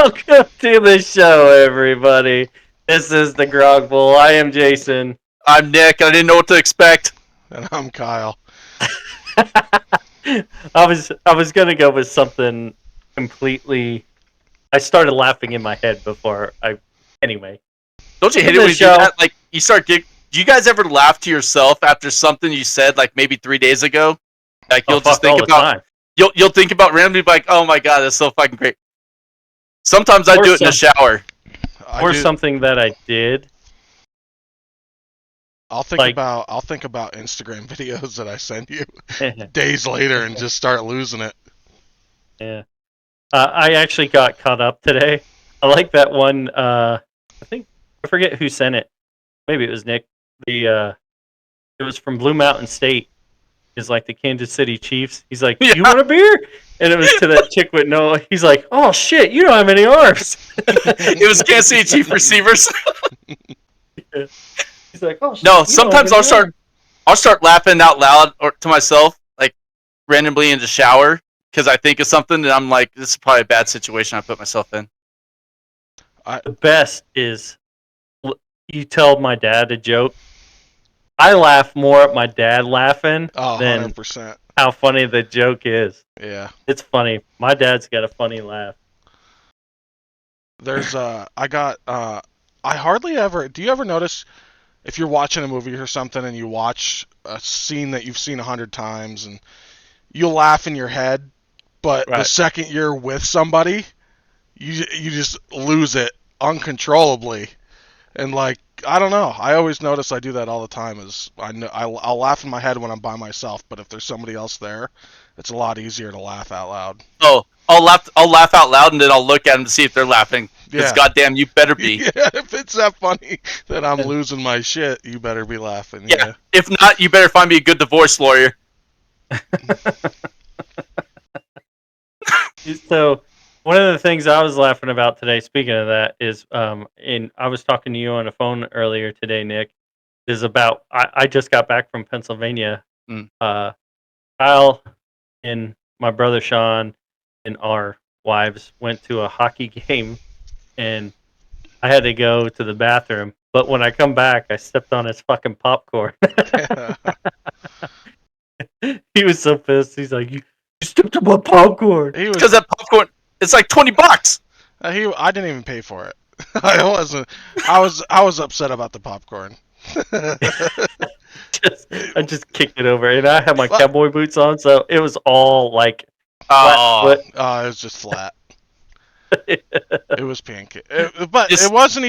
Welcome to the show, everybody. This is the Grog Bowl. I am Jason. I'm Nick. I didn't know what to expect. And I'm Kyle. I was gonna go with something completely. I started laughing in my head before I. Anyway, Don't you hate in it when the you do show. that? Like you start. Do you guys ever laugh to yourself after something you said like maybe 3 days ago? Like Oh you'll just fuck, all think the about time. you'll think about randomly like, oh my god, that's so fucking great. Sometimes I Or do it in the shower. Or something that I did. I'll think like- about Instagram videos that I send you days later and just start losing it. Yeah. I actually got caught up today. I like that one. I forget who sent it. Maybe it was Nick. It was from Blue Mountain State. Is like the Kansas City Chiefs. He's like, Yeah. "You want a beer?" And it was to that chick with no. He's like, "Oh shit, you don't have any arms." It was Kansas City Chief receivers. He's like, "Oh shit." No, sometimes I'll start laughing out loud or to myself, like randomly in the shower, because I think of something and I'm like, this is probably a bad situation I put myself in. The best is you tell my dad a joke. I laugh more at my dad laughing than 100%. how funny the joke is. Yeah. It's funny. My dad's got a funny laugh. There's I hardly ever. Do you ever notice if you're watching a movie or something and you watch a scene that you've seen 100 times and you'll laugh in your head, but the second you're with somebody, you just lose it uncontrollably. And like, I don't know. I always notice I do that all the time. I'll laugh in my head when I'm by myself, but if there's somebody else there, it's a lot easier to laugh out loud. Oh, I'll laugh out loud and then I'll look at them to see if they're laughing. Because goddamn, you better be. Yeah, if it's that funny that I'm losing my shit, you better be laughing. Yeah. If not, you better find me a good divorce lawyer. So, one of the things I was laughing about today, speaking of that, is I was talking to you on the phone earlier today, Nick, is about I just got back from Pennsylvania. Kyle and my brother Sean and our wives went to a hockey game, and I had to go to the bathroom. But when I come back, I stepped on his fucking popcorn. He was so pissed. He's like, "You stepped on my popcorn." Because that popcorn, it's like $20. I didn't even pay for it. I was upset about the popcorn. I just kicked it over, and I had my cowboy boots on, so it was all like Oh, it was just flat. It was pancake. But it wasn't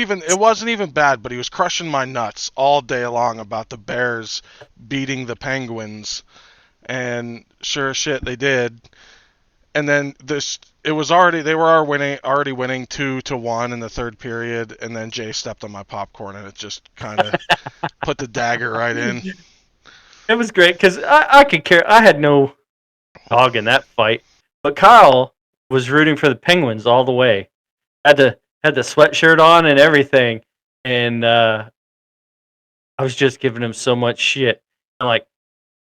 even bad. But he was crushing my nuts all day long about the Bears beating the Penguins, and sure as shit they did. And then they were already winning 2-1 in the third period, and then Jay stepped on my popcorn, and it just kind of put the dagger right in. It was great because I could care. I had no dog in that fight, but Kyle was rooting for the Penguins all the way. Had the sweatshirt on and everything, and I was just giving him so much shit. And like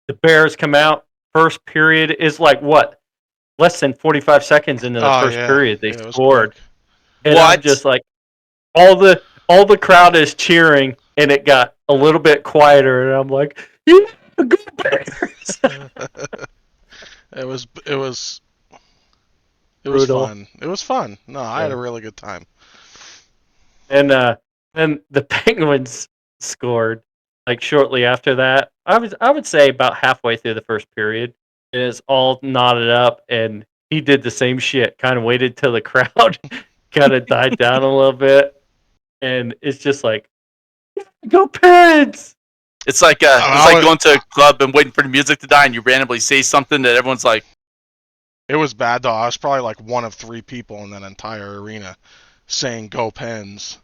the Bears come out, first period is like what? Less than 45 seconds into the first period, they scored. And I'm just like, all the crowd is cheering, and it got a little bit quieter, and I'm like, yeah, go Bears. It was Brutal. fun. It was fun. No, I had a really good time. And then the Penguins scored like shortly after that. I would say about halfway through the first period. And it's all knotted up, and he did the same shit. Kind of waited till the crowd kind of died down a little bit, and it's just like, go Pens! it's like going to a club and waiting for the music to die, and you randomly say something that everyone's like. It was bad though. I was probably like one of 3 people in that entire arena saying "Go Pens"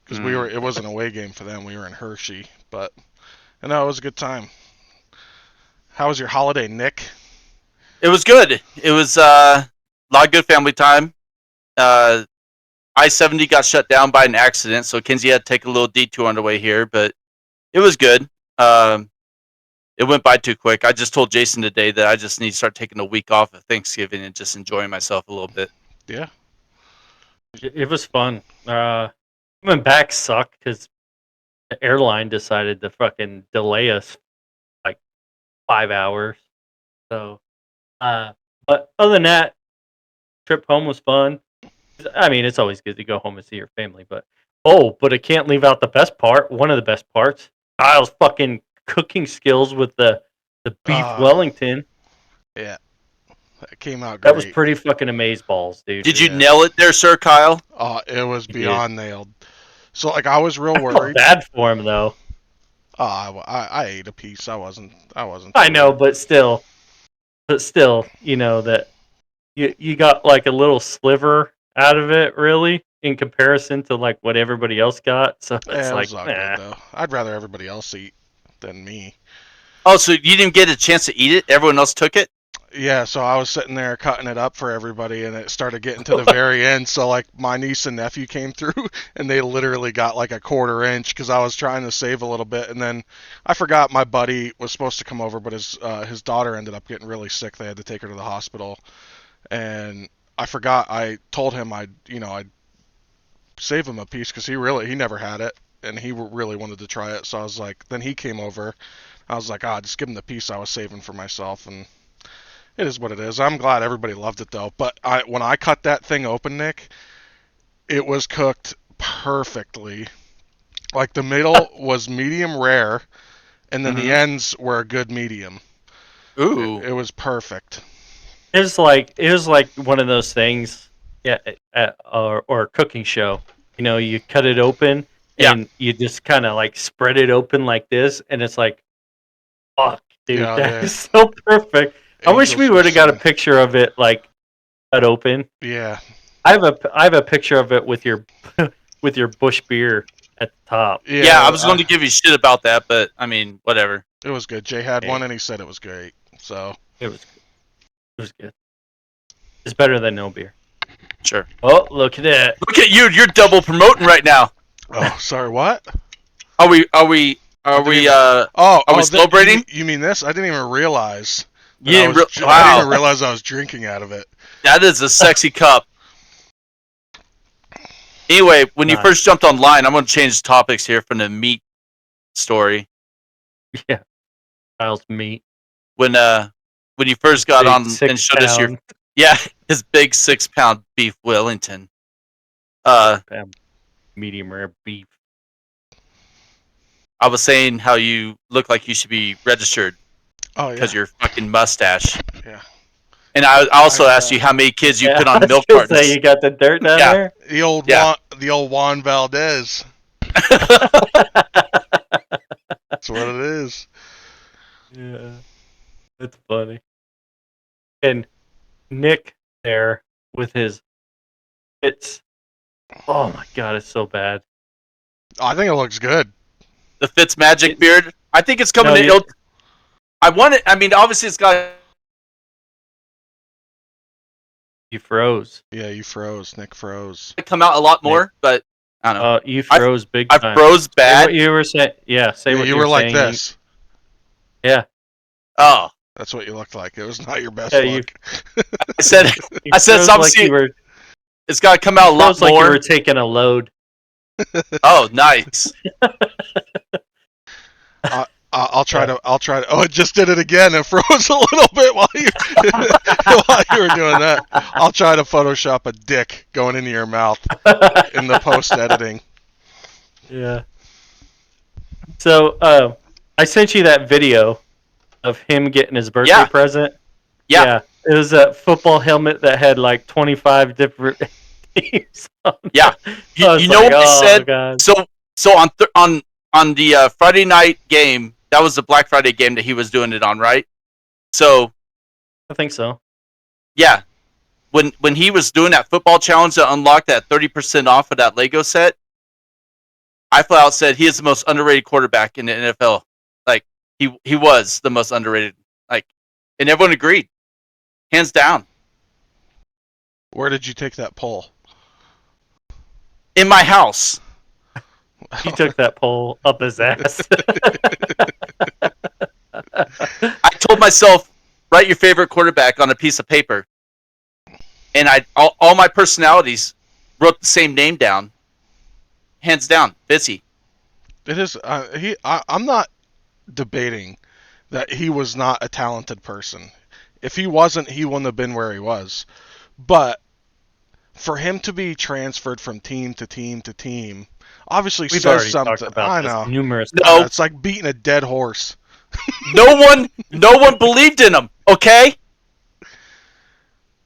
because it was an away game for them. We were in Hershey, but it was a good time. How was your holiday, Nick? It was good. It was a lot of good family time. I-70 got shut down by an accident, so Kinsey had to take a little detour on the way here, but it was good. It went by too quick. I just told Jason today that I just need to start taking a week off of Thanksgiving and just enjoying myself a little bit. Yeah. It was fun. Coming back sucked because the airline decided to fucking delay us like 5 hours. So, but other than that, trip home was fun. I mean, it's always good to go home and see your family, but I can't leave out the best part. One of the best parts, Kyle's fucking cooking skills with the beef Wellington. Yeah, that came out That was great. pretty fucking amazeballs, dude. Did you Yeah. nail it there, Sir Kyle? It was He did. beyond nailed. So like I was real I felt worried. bad for him though. I ate a piece. I wasn't. I know, but still, you know that you got like a little sliver out of it, really, in comparison to like what everybody else got. So it's It like, was all nah. good though. I'd rather everybody else eat than me. Oh, so you didn't get a chance to eat it? Everyone else took it? Yeah, so I was sitting there cutting it up for everybody, and it started getting to the very end. So like my niece and nephew came through, and they literally got like a quarter inch because I was trying to save a little bit, and then I forgot my buddy was supposed to come over, but his daughter ended up getting really sick. They had to take her to the hospital, and I forgot. I told him I'd save him a piece because he never had it, and he really wanted to try it. So I was like, then he came over. I was like, just give him the piece I was saving for myself, and it is what it is. I'm glad everybody loved it though. But when I cut that thing open, Nick, it was cooked perfectly. Like the middle was medium rare, and then the ends were a good medium. Ooh. It was perfect. It was like one of those things, yeah, or a cooking show. You know, you cut it open Yeah. and you just kind of like spread it open like this, and it's like, fuck, dude, Yeah, that yeah. is so perfect. I wish we Angels would have got a singing. picture of it like cut open. Yeah. I have a picture of it with your with your Bush beer at the top. Yeah, I was going to give you shit about that, but I mean, whatever. It was good. Jay had Hey. one, and he said it was great. So It was good. It was good. It's better than no beer. Sure. Oh, look at that. Look at you. You're double promoting right now. oh, sorry, what? Are we celebrating? You mean this? I didn't even realize. You didn't I didn't wow. even realize I was drinking out of it. That is a sexy cup. Anyway, when you first jumped online, I'm going to change topics here from the meat story. Yeah. Kyle's meat. When you first got Big on and showed us your his big 6-pound beef Wellington. Medium rare beef. I was saying how you look like you should be registered Oh yeah. because your fucking mustache. Yeah. And I also asked you how many kids you put on milk I was gonna cartons. say, you got the dirt down there? The old Juan Valdez. That's what it is. Yeah. That's funny. And Nick there with his fits. Oh my god, it's so bad. I think it looks good. The Fitz magic beard. I think it's coming in. I want it. I mean, obviously it's got. You froze. Yeah, you froze. Nick froze. Come out a lot more, but I don't know. You froze big time. I froze bad. Say what you were saying. Yeah, say what you you were like saying. this. Yeah. Oh. That's what you looked like. It was not your best Yeah, look. I said something. Like it's got to come out a lot more. Like you were taking a load. Oh, nice. I'll try to. Oh, it just did it again. It froze a little bit while you were doing that. I'll try to Photoshop a dick going into your mouth in the post editing. Yeah. So I sent you that video of him getting his birthday present. Yeah. It was a football helmet that had like 25 different teams on it. Yeah. You know what I said? God. So on the Friday night game, that was the Black Friday game that he was doing it on, right? So I think so. Yeah. When he was doing that football challenge to unlock that 30% off of that Lego set, I flat out said he is the most underrated quarterback in the NFL. Like he was the most underrated. Like, and everyone agreed, hands down. Where did you take that poll? In my house. He took that poll up his ass. I told myself, write your favorite quarterback on a piece of paper, and all my personalities wrote the same name down. Hands down, Fitzy. It is. I'm not debating that he was not a talented person. If he wasn't, he wouldn't have been where he was. But for him to be transferred from team to team to team, obviously We've says already something. talked about I this know. numerous No. times. It's like beating a dead horse. No one believed in him. Okay,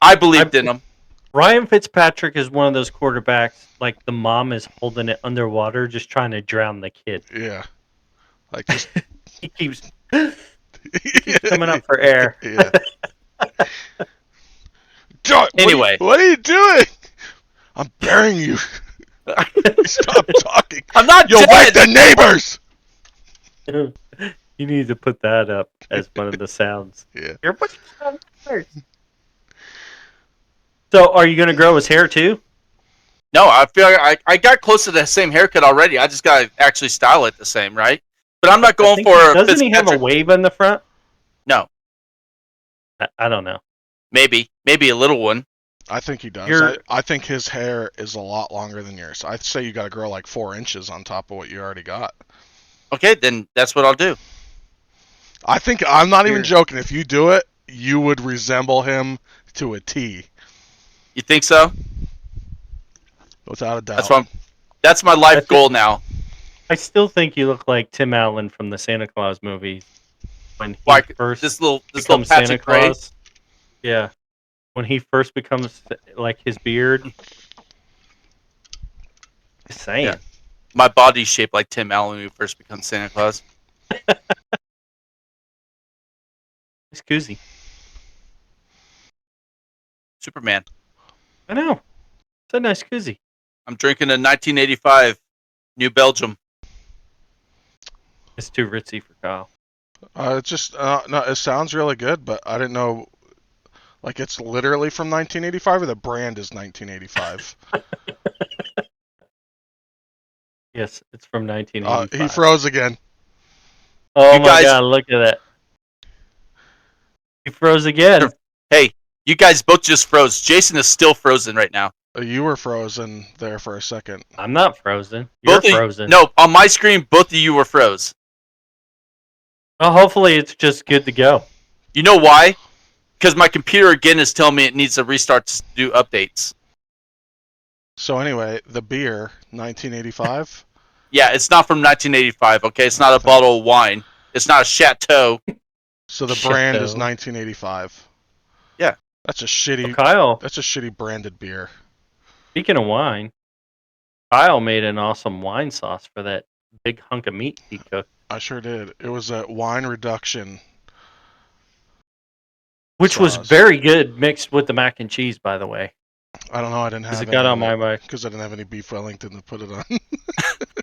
I believed in him. Ryan Fitzpatrick is one of those quarterbacks, like the mom is holding it underwater, just trying to drown the kid. Yeah. Like just He keeps coming up for air. Yeah. John, Anyway. what are you doing? I'm burying you. Stop talking. I'm not You'll wake dead. the neighbors. You need to put that up as one of the sounds. Yeah. You're putting sound first. So, are you going to grow his hair too? No, I feel like I got close to the same haircut already. I just got to actually style it the same, right? But I'm not going for. Doesn't he have a wave in the front? No. I don't know. Maybe a little one. I think he does. I think his hair is a lot longer than yours. I'd say you got to grow like 4 inches on top of what you already got. Okay, then that's what I'll do. I think I'm not even joking. If you do it, you would resemble him to a T. You think so? Without a doubt. That's my life goal now. I still think you look like Tim Allen from the Santa Claus movies when he first this little becomes Patrick Santa Gray. Claus. Yeah, when he first becomes like his beard. Just saying. Yeah. My body's shaped like Tim Allen when he first becomes Santa Claus. It's koozie. Superman. I know. It's a nice koozie. I'm drinking a 1985 New Belgium. It's too ritzy for Kyle. It's just no. It sounds really good, but I didn't know. Like it's literally from 1985, or the brand is 1985. Yes, it's from 1985. He froze again. Oh You my guys- god, look at that. He froze again. Hey, you guys both just froze. Jason is still frozen right now. You were frozen there for a second. I'm not frozen. You're Both of you- frozen. No, on my screen, both of you were froze. Well, hopefully it's just good to go. You know why? Because my computer again is telling me it needs a restart to do updates. So anyway, the beer, 1985. Yeah, it's not from 1985. Okay, it's not a bottle of wine. It's not a Chateau. So the brand is Chateau. 1985. Yeah. That's a shitty. Well, Kyle, That's a shitty branded beer. speaking of wine, Kyle made an awesome wine sauce for that big hunk of meat he cooked. I sure did. It was a wine reduction. Which was sauce. very good mixed with the mac and cheese, by the way. I don't know. I didn't have Because it got on my mind. because I didn't have any beef Wellington to put it on.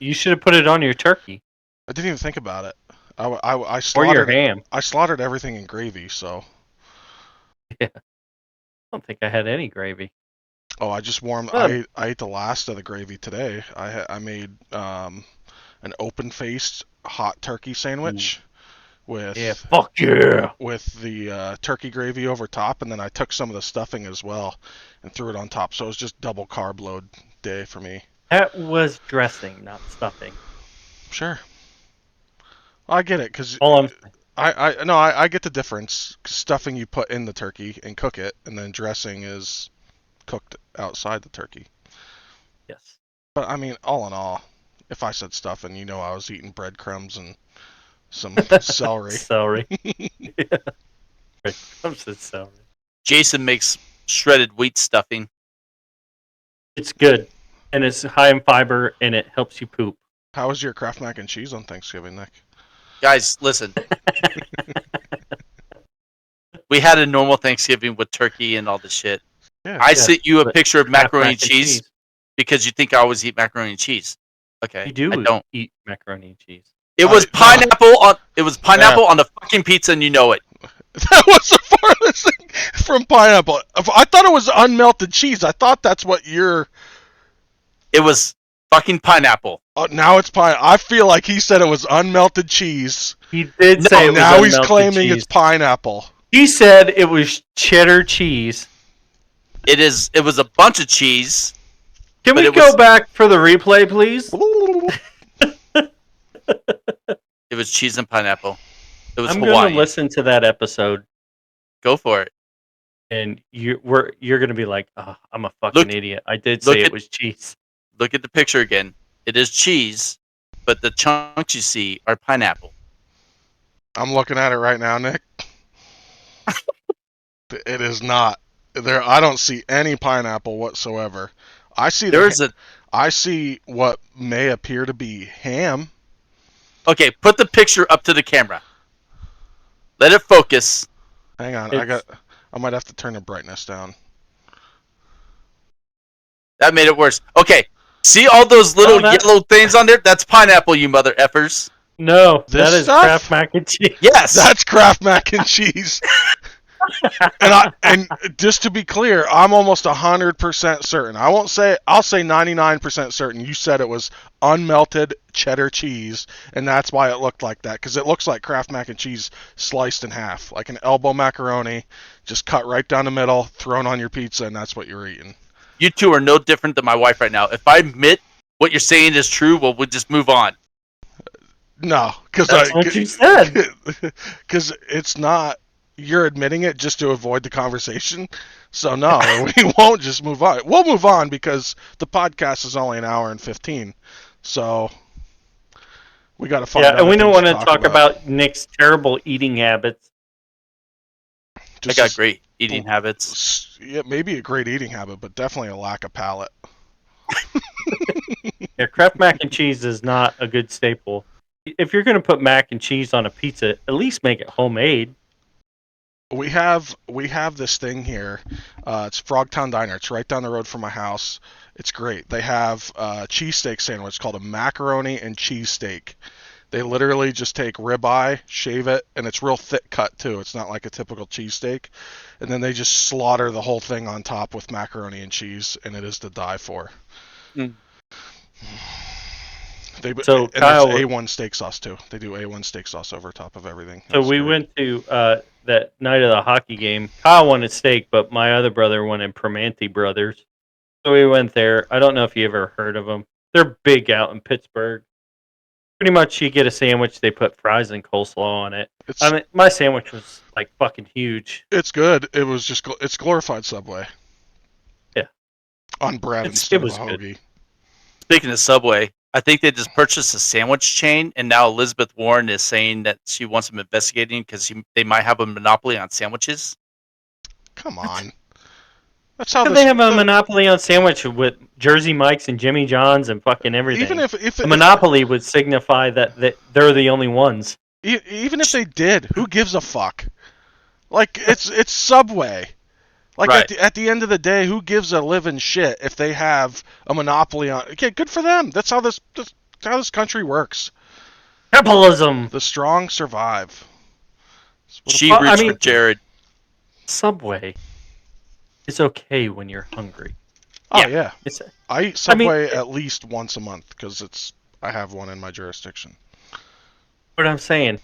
You should have put it on your turkey I didn't even think about it. I or your slaughtered. ham. I slaughtered everything in gravy. So. I don't think I had any gravy. Oh, I just warmed. Good. I ate the last of the gravy today. I made an open-faced hot turkey sandwich with Fuck yeah. with the turkey gravy over top, and then I took some of the stuffing as well and threw it on top. So it was just double carb load day for me. That was dressing, not stuffing. Sure. I get it because All I'm I get the difference. 'Cause stuffing you put in the turkey and cook it, and then dressing is cooked outside the turkey. yes. But I mean, all in all, if I said stuffing, you know, I was eating breadcrumbs and some celery. Celery. Yeah. Right. Comes to celery. Jason makes shredded wheat stuffing. It's good. And it's high in fiber and it helps you poop. How was your Kraft mac and cheese on Thanksgiving, Nick? Guys, listen. We had a normal Thanksgiving with turkey and all the shit. Yeah. I sent you a but picture of macaroni Mac and cheese because you think I always eat macaroni and cheese. Okay, You do I don't. eat macaroni and cheese. It was I- pineapple on. It was pineapple on the fucking pizza, and you know it. That was the farthest thing from pineapple. I thought it was unmelted cheese. I thought that's what you're. It was fucking pineapple. Oh, now it's pine. I feel like he said it was unmelted cheese. He did say it was Now he's unmelted claiming cheese. it's pineapple. He said it was cheddar cheese. It is. It was a bunch of cheese Can But we it go was- back for the replay, please? It was cheese and pineapple. It was I'm Hawaiian. going to listen to that episode, Go for it. and you're going to be like, oh, I'm a fucking idiot. I did look say it at- was cheese. Look at the picture again. It is cheese, but the chunks you see are pineapple. I'm looking at it right now, Nick. It is not there. I don't see any pineapple whatsoever. I see I see what may appear to be ham. Okay, put the picture up to the camera. Let it focus. Hang on, I might have to turn the brightness down. That made it worse. Okay, see all those little yellow things on there? That's pineapple, you mother effers. No, This that is stuff? Kraft mac and cheese. Yes. That's Kraft mac and cheese. and just to be clear, I'm almost 100% certain. I'll say 99% certain. You said it was unmelted cheddar cheese, and that's why it looked like that. Because it looks like Kraft mac and cheese sliced in half, like an elbow macaroni, just cut right down the middle, thrown on your pizza, and that's what you're eating. You two are no different than my wife right now. If I admit what you're saying is true, well, we'll just move on. No, because That's what you said. Because it's not. You're admitting it just to avoid the conversation. So no, we won't just move on. We'll move on because the podcast is only an hour and 15. So we got to find out. Yeah, and we don't want to to talk about Nick's terrible eating habits. I got great eating habits. Yeah, maybe a great eating habit, but definitely a lack of palate. Yeah, Kraft mac and cheese is not a good staple. If you're going to put mac and cheese on a pizza, at least make it homemade. We have this thing here. It's Frogtown Diner. It's right down the road from my house. It's great. They have a cheesesteak sandwich called a macaroni and cheesesteak. They literally just take ribeye, shave it, and it's real thick cut too. It's not like a typical cheesesteak. And then they just slaughter the whole thing on top with macaroni and cheese, and it is to die for. Mm. So Kyle, it's A1 steak sauce too. They do A1 steak sauce over top of everything. So we went to that night of the hockey game. Kyle wanted steak, but my other brother wanted Primanti Brothers. So we went there. I don't know if you ever heard of them. They're big out in Pittsburgh. Pretty much, you get a sandwich. They put fries and coleslaw on it. I mean, my sandwich was like fucking huge. It's good. It was just it's glorified Subway. Yeah. On bread instead of a hoagie. Good. Speaking of Subway, I think they just purchased a sandwich chain, and now Elizabeth Warren is saying that she wants them investigating because they might have a monopoly on sandwiches. Come on. That's how they have a monopoly on sandwich with Jersey Mike's and Jimmy John's and fucking everything. Even if a monopoly would signify that they're the only ones. Even if they did, who gives a fuck? Like it's Subway. Like right. at the end of the day, who gives a living shit if they have a monopoly on? Okay, good for them. That's how this country works. Capitalism. The strong survive. She reached with Jared. Subway. It's okay when you're hungry. Oh yeah. I eat Subway at least once a month because I have one in my jurisdiction. What I'm saying,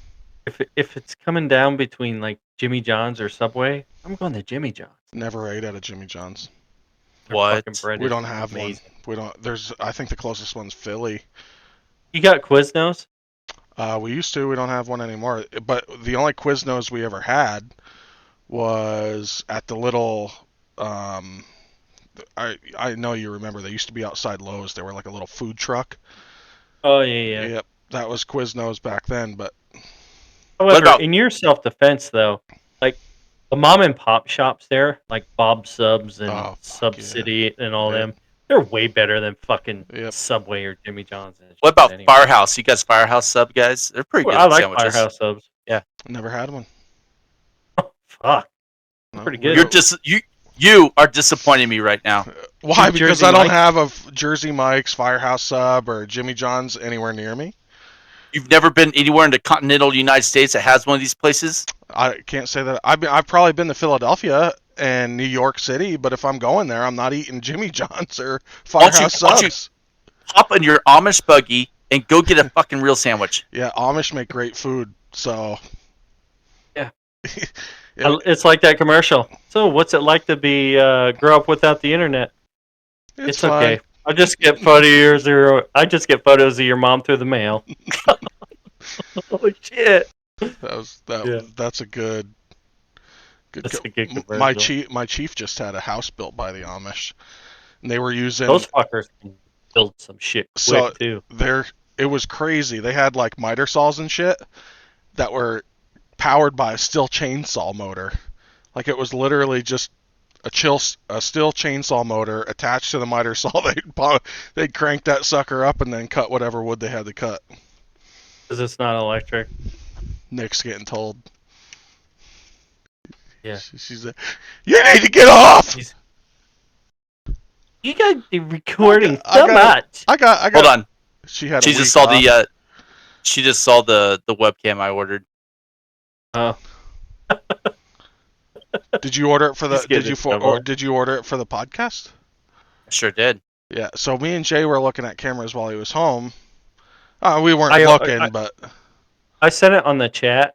if it's coming down between like Jimmy John's or Subway, I'm going to Jimmy John's. Never ate at a Jimmy John's. What? We don't have one. We don't. I think the closest one's Philly. You got Quiznos? We used to. We don't have one anymore. But the only Quiznos we ever had was at the little. I know you remember. They used to be outside Lowe's. They were like a little food truck. Oh yeah. Yep, that was Quiznos back then. But however, in your self-defense, though, like the mom and pop shops there, like Bob Subs and Sub City and all them, they're way better than fucking Subway or Jimmy John's. What about Firehouse? You guys Firehouse sub guys? They're pretty good I like sandwiches. Firehouse subs. Yeah. Never had one. Oh, fuck. Pretty good. You're just you are disappointing me right now. Why? Because I don't have a Jersey Mike's, Firehouse sub, or Jimmy John's anywhere near me. You've never been anywhere in the continental United States that has one of these places? I can't say that. I've probably been to Philadelphia and New York City, but if I'm going there, I'm not eating Jimmy John's or Firehouse subs. Hop in your Amish buggy and go get a fucking real sandwich. Yeah, Amish make great food, so. Yeah. It's like that commercial. So, what's it like to be grow up without the internet? It's okay. I just get photos of your mom through the mail. Oh shit! That's a good. That's a good My commercial. chief just had a house built by the Amish, and they were using Those fuckers can build some shit so quick too. it was crazy. They had like miter saws and shit that were powered by a steel chainsaw motor. Like it was literally just a steel chainsaw motor attached to the miter saw. They'd crank that sucker up and then cut whatever wood they had to cut. Because it's not electric. Nick's getting told. Yeah. She's like, you need to get off. You got the recording I so got- much. I got. Hold on. She had. She just saw the. She just saw the webcam I ordered. Oh. Did you order it for the? Just get Did you order it for the podcast? I sure did. Yeah. So me and Jay were looking at cameras while he was home. We weren't looking, but I sent it on the chat.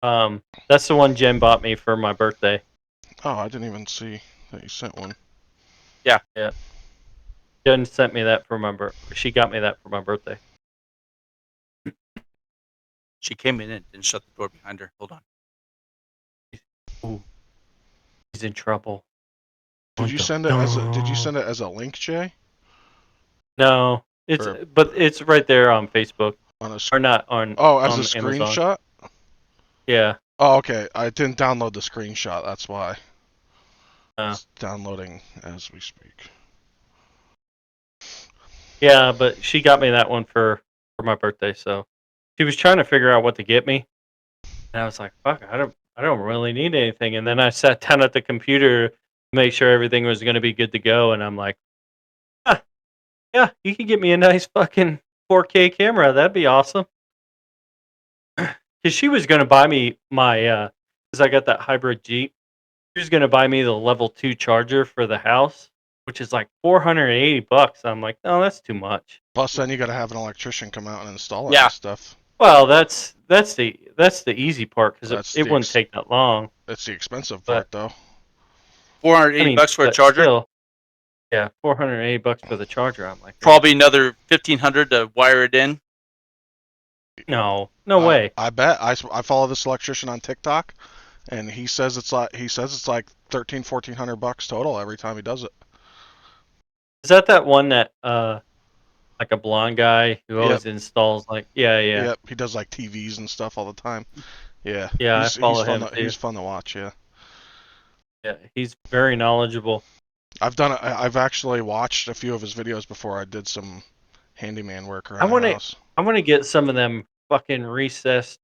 That's the one Jen bought me for my birthday. oh, I didn't even see that you sent one. Yeah. Jen sent me that for my She got me that for my birthday. She came in and didn't shut the door behind her. Hold on. Ooh. He's in trouble. Did you send it as a link, Jay? No, but it's right there on Facebook. Or not on. Oh, as on a screenshot? Amazon. Yeah. Oh, okay. I didn't download the screenshot. That's why. Oh. It's downloading as we speak. Yeah, but she got me that one for my birthday. So she was trying to figure out what to get me, and I was like, "Fuck, I don't really need anything." And then I sat down at the computer to make sure everything was going to be good to go, and I'm like, "Yeah, you can get me a nice fucking 4K camera. That'd be awesome." Because she was going to buy me my, because I got that hybrid Jeep. She was going to buy me the level 2 charger for the house, which is like $480. I'm like, no, that's too much. Plus, then you got to have an electrician come out and install it Yeah. and stuff. Well, that's the easy part because it wouldn't take that long. That's the expensive part, though. $480 for a charger. Still, yeah, $480 for the charger. I'm like, Probably another $1,500 to wire it in. no way. I bet. I follow this electrician on TikTok, and he says it's like $1,400 total every time he does it. Is that one that like a blonde guy who always installs yeah. Yep, he does like TVs and stuff all the time. Yeah. Yeah, I follow him too. He's fun to watch. Yeah. Yeah, he's very knowledgeable. I've actually watched a few of his videos before I did some handyman work around the house. I want to get some of them fucking recessed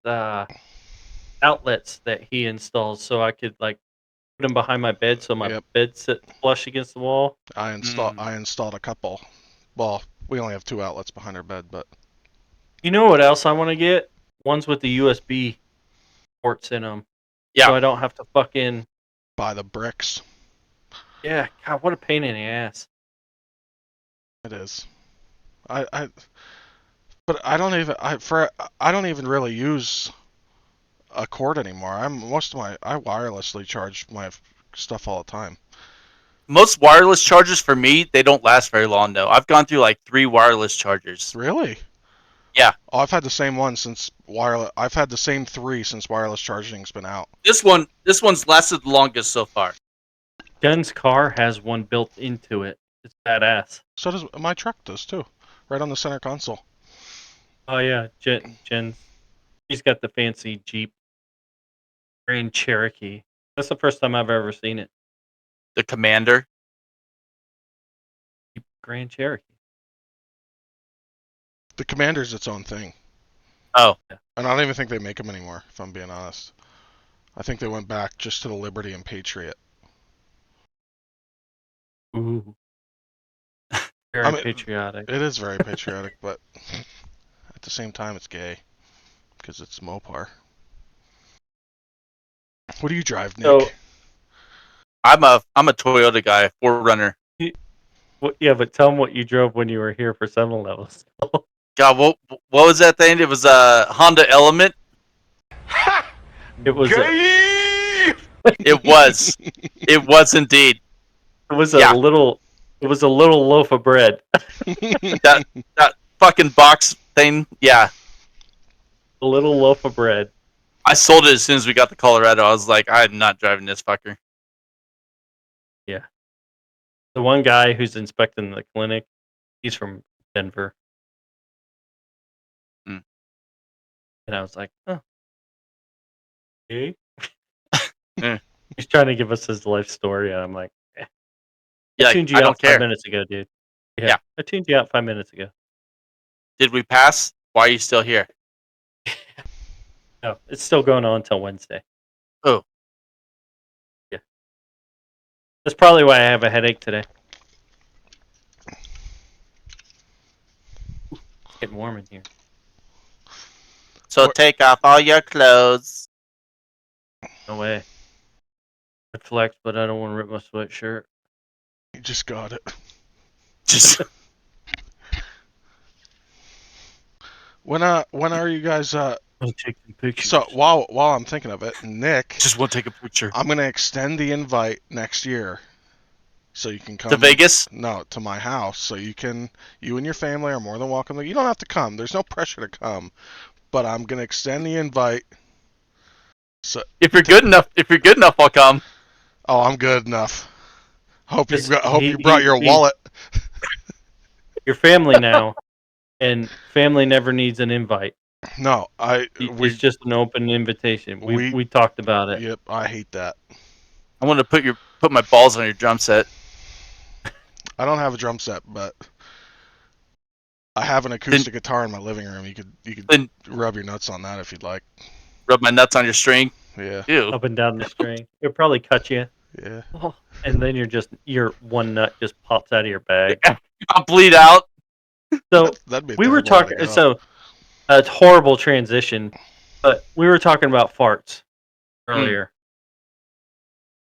outlets that he installs, so I could like put them behind my bed, so my bed sit flush against the wall. I installed a couple. Well, we only have 2 outlets behind our bed, but you know what else I want to get? Ones with the USB ports in them. Yeah. So I don't have to fucking buy the bricks. Yeah, God, what a pain in the ass. It is. But I don't even really use a cord anymore. I wirelessly charge my stuff all the time. Most wireless chargers for me, they don't last very long though. I've gone through like 3 wireless chargers. Really? Yeah. Oh, I've had the same one since wireless. I've had the same 3 since wireless charging's been out. This one's lasted the longest so far. Jen's car has one built into it. It's badass. So does my truck does too, right on the center console. Oh yeah, Jen's. She's got the fancy Jeep Grand Cherokee. That's the first time I've ever seen it. The Commander. Jeep Grand Cherokee. The Commander's its own thing. Oh. And I don't even think they make them anymore, if I'm being honest. I think they went back just to the Liberty and Patriot. Ooh. Very patriotic. It is very patriotic, but at the same time it's gay. Because it's Mopar. What do you drive, Nick? So, I'm a Toyota guy, 4Runner. Yeah, but tell them what you drove when you were here for 7-Eleven. God, what was that thing? It was a Honda Element. It was. It was. It was indeed. It was a little It was a little loaf of bread. That fucking box thing. Yeah, A little loaf of bread. I sold it as soon as we got to Colorado. I was like, I'm not driving this fucker. Yeah. The one guy who's inspecting the clinic, he's from Denver. Mm. And I was like, oh. Okay. Eh. He's trying to give us his life story, and I'm like, eh. Yeah, I like, tuned you I out don't 5 care. minutes ago, dude. Yeah. I tuned you out 5 minutes ago. Did we pass? Why are you still here? No, it's still going on until Wednesday. Oh. Yeah. That's probably why I have a headache today. It's getting warm in here. So take off all your clothes. No way. I flex, but I don't want to rip my sweatshirt. You just got it. Just When are you guys I'm taking pictures. so while I'm thinking of it, Nick, just want to take a picture. I'm gonna extend the invite next year, so you can come To Vegas? No, to my house, so you and your family are more than welcome. You don't have to come. There's no pressure to come, but I'm gonna extend the invite. So If you're good enough, I'll come. oh, I'm good enough. Hope Just- you brought your he- wallet. Your family now, and family never needs an invite. No, It's just an open invitation. We talked about it. Yep, I hate that. I want to put my balls on your drum set. I don't have a drum set, but I have an acoustic guitar in my living room. You could Then rub your nuts on that if you'd like. rub my nuts on your string. Yeah. Ew. Up and down the string. It'll probably cut you. Yeah. And then your one nut just pops out of your bag. I'll bleed out. So That'd be a we were terrible way to talking. go. So a horrible transition, but we were talking about farts earlier.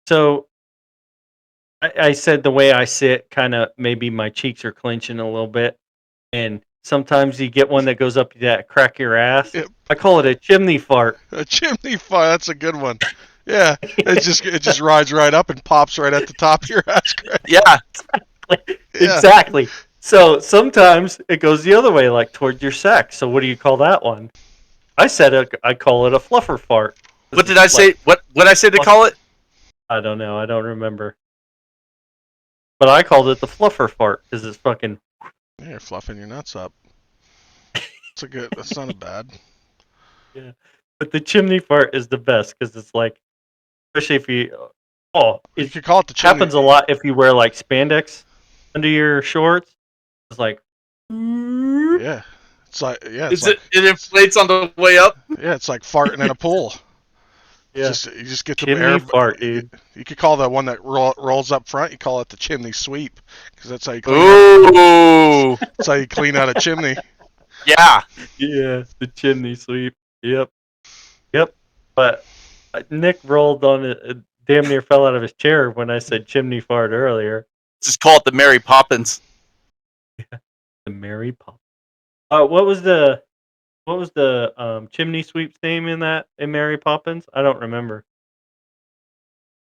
So I said the way I sit, kind of maybe my cheeks are clenching a little bit, and sometimes you get one that goes up that crack your ass. Yep. I call it a chimney fart. A chimney fire, that's a good one. Yeah, it just rides right up and pops right at the top of your ass crack. Yeah. Yeah. Exactly. So sometimes it goes the other way, like towards your sack. So what do you call that one? I call it a fluffer fart. What did I say? What I say to call it? I don't know. I don't remember. But I called it the fluffer fart because it's fucking. Yeah, you're fluffing your nuts up. That's not a bad. Yeah. But the chimney fart is the best because it's like, especially if you. Oh, You it could call it the chimney. happens a lot if you wear like spandex under your shorts. It's like. Yeah. It's like It inflates on the way up. Yeah, it's like farting in a pool. Yeah. You just get the Chimney air fart, dude. You could call the one that rolls up front. You call it the chimney sweep because that's how you clean. Ooh. That's how you clean out a chimney. Yeah. Yeah, the chimney sweep. Yep. But Nick rolled on it, damn near fell out of his chair when I said chimney fart earlier. Just call it the Mary Poppins. The Mary Pop. What was the chimney sweep's name in Mary Poppins? I don't remember.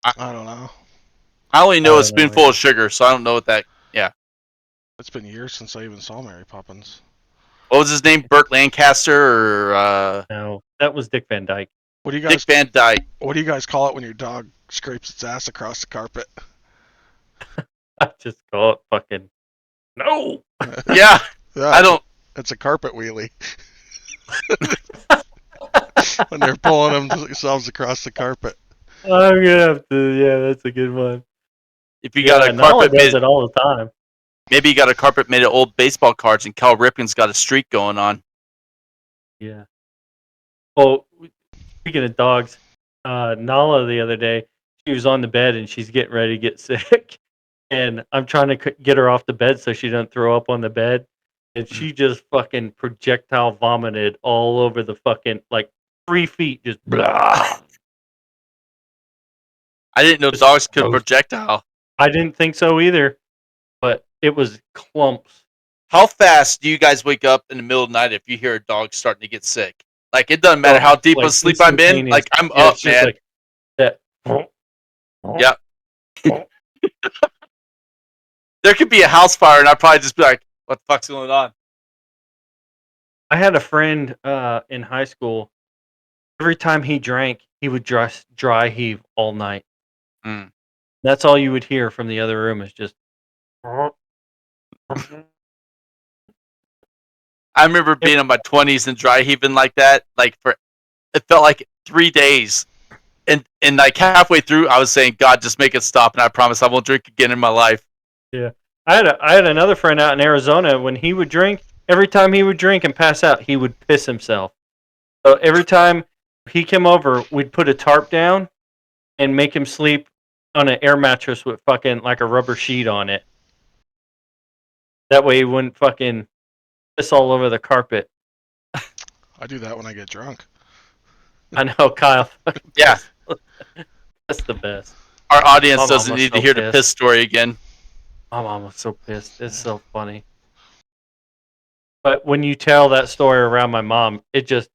I don't know. I only know I a don't know spoonful of sugar, so I don't know what that. Yeah. It's been years since I even saw Mary Poppins. What was his name? Burt Lancaster or No, that was Dick Van Dyke. What do you Dick guys Van Dyke? What do you guys call it when your dog scrapes its ass across the carpet? I just call it fucking no. Yeah. Yeah, I don't. It's a carpet wheelie. When they're pulling themselves across the carpet. I'm gonna have to. Yeah, that's a good one. If you got a Nala carpet does made, it all the time. maybe you got a carpet made of old baseball cards, and Cal Ripken's got a streak going on. Yeah. Oh, speaking of dogs, Nala the other day, she was on the bed and she's getting ready to get sick, and I'm trying to get her off the bed so she doesn't throw up on the bed, and she just fucking projectile vomited all over the fucking like 3 feet, just blah. I didn't know dogs could projectile. I didn't think so either, but it was clumps. How fast do you guys wake up in the middle of the night if you hear a dog starting to get sick? Like, it doesn't matter how deep of sleep I'm in. Like, I'm Yeah, up, it's just man. like that. Yeah. There could be a house fire, and I'd probably just be like, "What the fuck's going on?" I had a friend in high school. Every time he drank, he would dry heave all night. Mm. That's all you would hear from the other room is just. I remember being in my 20s and dry heaving like that. Like it felt like 3 days, and like halfway through, I was saying, "God, just make it stop," and I promise I won't drink again in my life. Yeah, I had another friend out in Arizona. When he would drink, every time he would drink and pass out, he would piss himself. So every time he came over, we'd put a tarp down and make him sleep on an air mattress with fucking like a rubber sheet on it. That way he wouldn't fucking piss all over the carpet. I do that when I get drunk. I know, Kyle. Yeah, That's the best. our audience My mom doesn't was need to so hear the pissed. piss story again. My mom was so pissed. It's so funny. But when you tell that story around my mom, it just,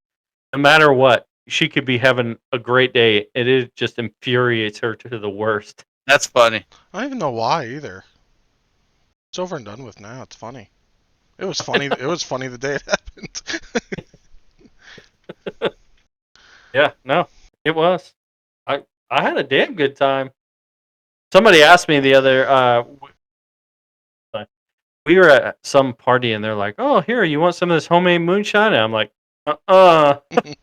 no matter what, she could be having a great day, and it just infuriates her to the worst. That's funny. I don't even know why either. It's over and done with now. It's funny. It was funny. It was funny the day it happened. Yeah, no, it was. I had a damn good time. Somebody asked me the other. We were at some party and they're like, "Oh, here, you want some of this homemade moonshine?" And I'm like, I ain't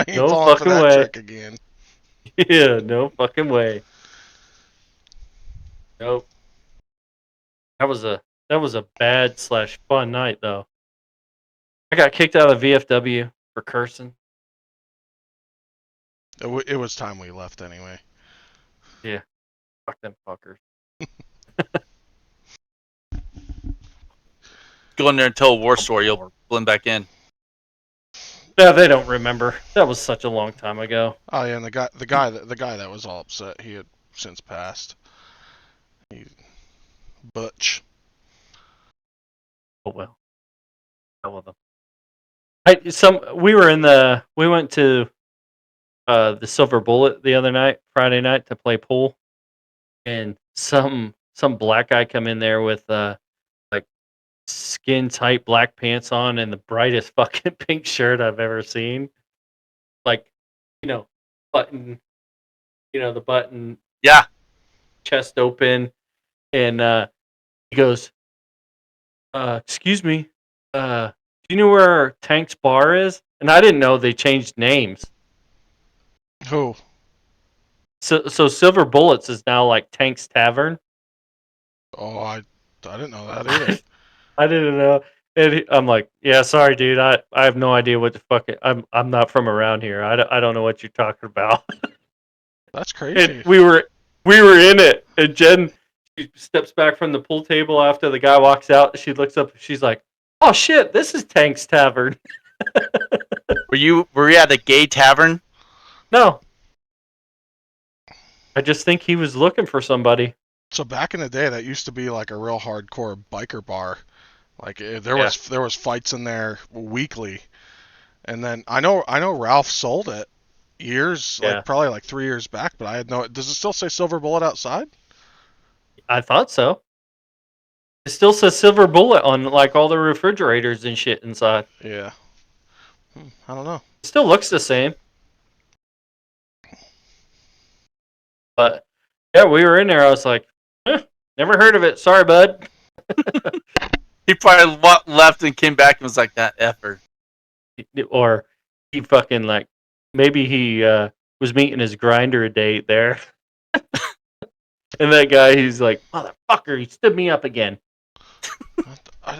no falling for fucking that way. trick again. Yeah, no fucking way. Nope. That was a bad / fun night though. I got kicked out of the VFW for cursing. It was time we left anyway. Yeah, fuck them fuckers. Go in there and tell a war story. You'll blend back in. Yeah, they don't remember. That was such a long time ago. Oh yeah, and the guy that was all upset, he had since passed. Butch. Oh well. Hell with them. We went to the Silver Bullet the other night, Friday night, to play pool, and some black guy come in there with like skin tight black pants on and the brightest fucking pink shirt I've ever seen. Like, you know, button, the button, Yeah. chest open, and he goes, "Excuse me, do you know where Tank's Bar is?" And I didn't know they changed names. Who? So Silver Bullets is now like Tank's Tavern. Oh, I didn't know that either. I didn't know. And I'm like, yeah, sorry, dude. I have no idea what the fuck. I'm not from around here. I don't know what you're talking about. That's And crazy. we were in it. And Jen, she steps back from the pool table after the guy walks out. She looks up. She's like, "Oh shit, this is Tank's Tavern." Were you at a gay tavern? No, I just think he was looking for somebody. So back in the day, that used to be like a real hardcore biker bar. Like there Yeah. was fights in there weekly, and then I know Ralph sold it years, Yeah. like probably like 3 years back, but I had no. Does it still say Silver Bullet outside? I thought so. It still says Silver Bullet on like all the refrigerators and shit inside. Yeah. I don't know. It still looks the same. But yeah, we were in there. I was like, never heard of it. Sorry, bud. He probably left and came back and was like, "That effort." Or he fucking like, maybe he was meeting his grinder date there. And that guy, he's like, motherfucker, he stood me up again.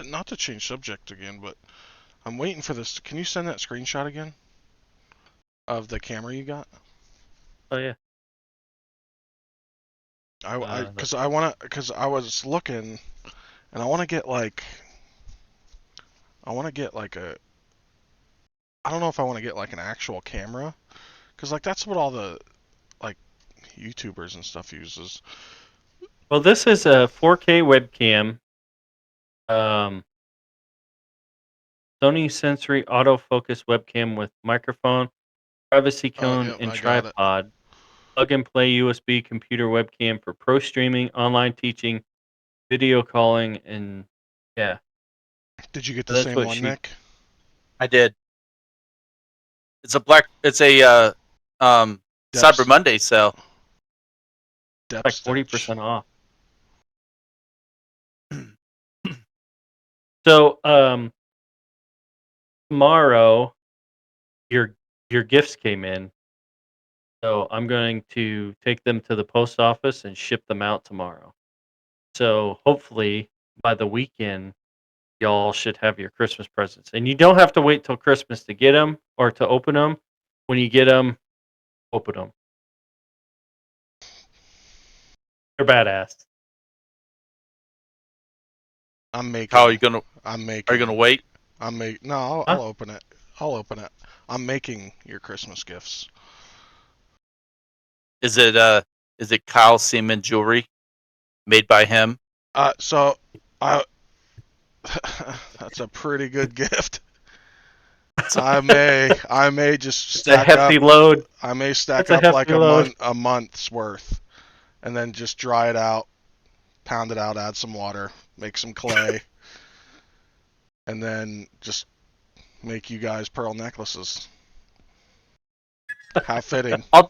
Not to change subject again, but I'm waiting for this. Can you send that screenshot again of the camera you got? Oh, yeah. Because I was looking, and I want to get like a. I don't know if I want to get like an actual camera, because like that's what all the like YouTubers and stuff uses. Well, this is a 4K webcam. Sony Sensory autofocus webcam with microphone, privacy cone, Yep, and I got it. tripod. Plug and play USB computer webcam for pro streaming, online teaching, video calling, and yeah. Did you get the That's same what one, she- Nick? I did. It's a Cyber Depths- Monday sale. Depth Like stitch. 40% off. So tomorrow your gifts came in. So I'm going to take them to the post office and ship them out tomorrow. So hopefully by the weekend y'all should have your Christmas presents. And you don't have to wait till Christmas to get them or to open them. When you get them, open them. They're badass. I'm making. How are you gonna? I'm making. Are you gonna wait? No, I'll open it. I'll open it. I'm making your Christmas gifts. Is it Kyle Seaman jewelry made by him? So I. That's a pretty good gift. I may just It's a stack hefty up. load. I may stack That's a up like hefty load. a month's worth, and then just dry it out, pound it out, add some water, make some clay, and then just make you guys pearl necklaces. How fitting. I'll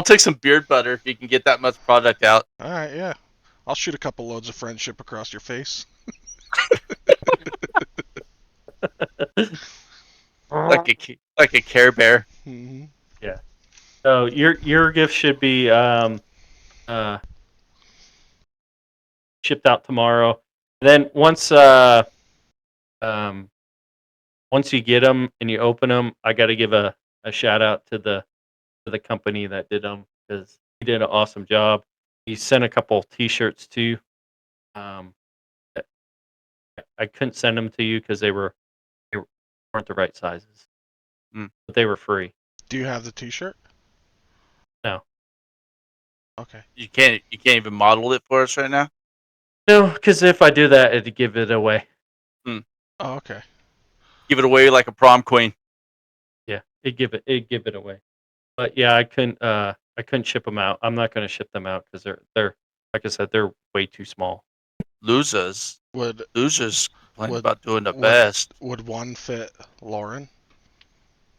take some beard butter if you can get that much product out. All right, yeah. I'll shoot a couple loads of friendship across your face. Like a Care Bear. Mm-hmm. Yeah. So your gift should be shipped out tomorrow. Then once you get them and you open them, I got to give a shout out to the company that did them because he did an awesome job. He sent a couple T-shirts too. I couldn't send them to you because they weren't the right sizes, but they were free. Do you have the T-shirt? No. Okay. You can't even model it for us right now. No, because if I do that, it'd give it away. Oh, okay. Give it away like a prom queen. Yeah, it'd give it away. But yeah, I couldn't ship them out. I'm not going to ship them out because they're like I said, they're way too small. Losers Would complain about doing the would- best. would one fit Lauren?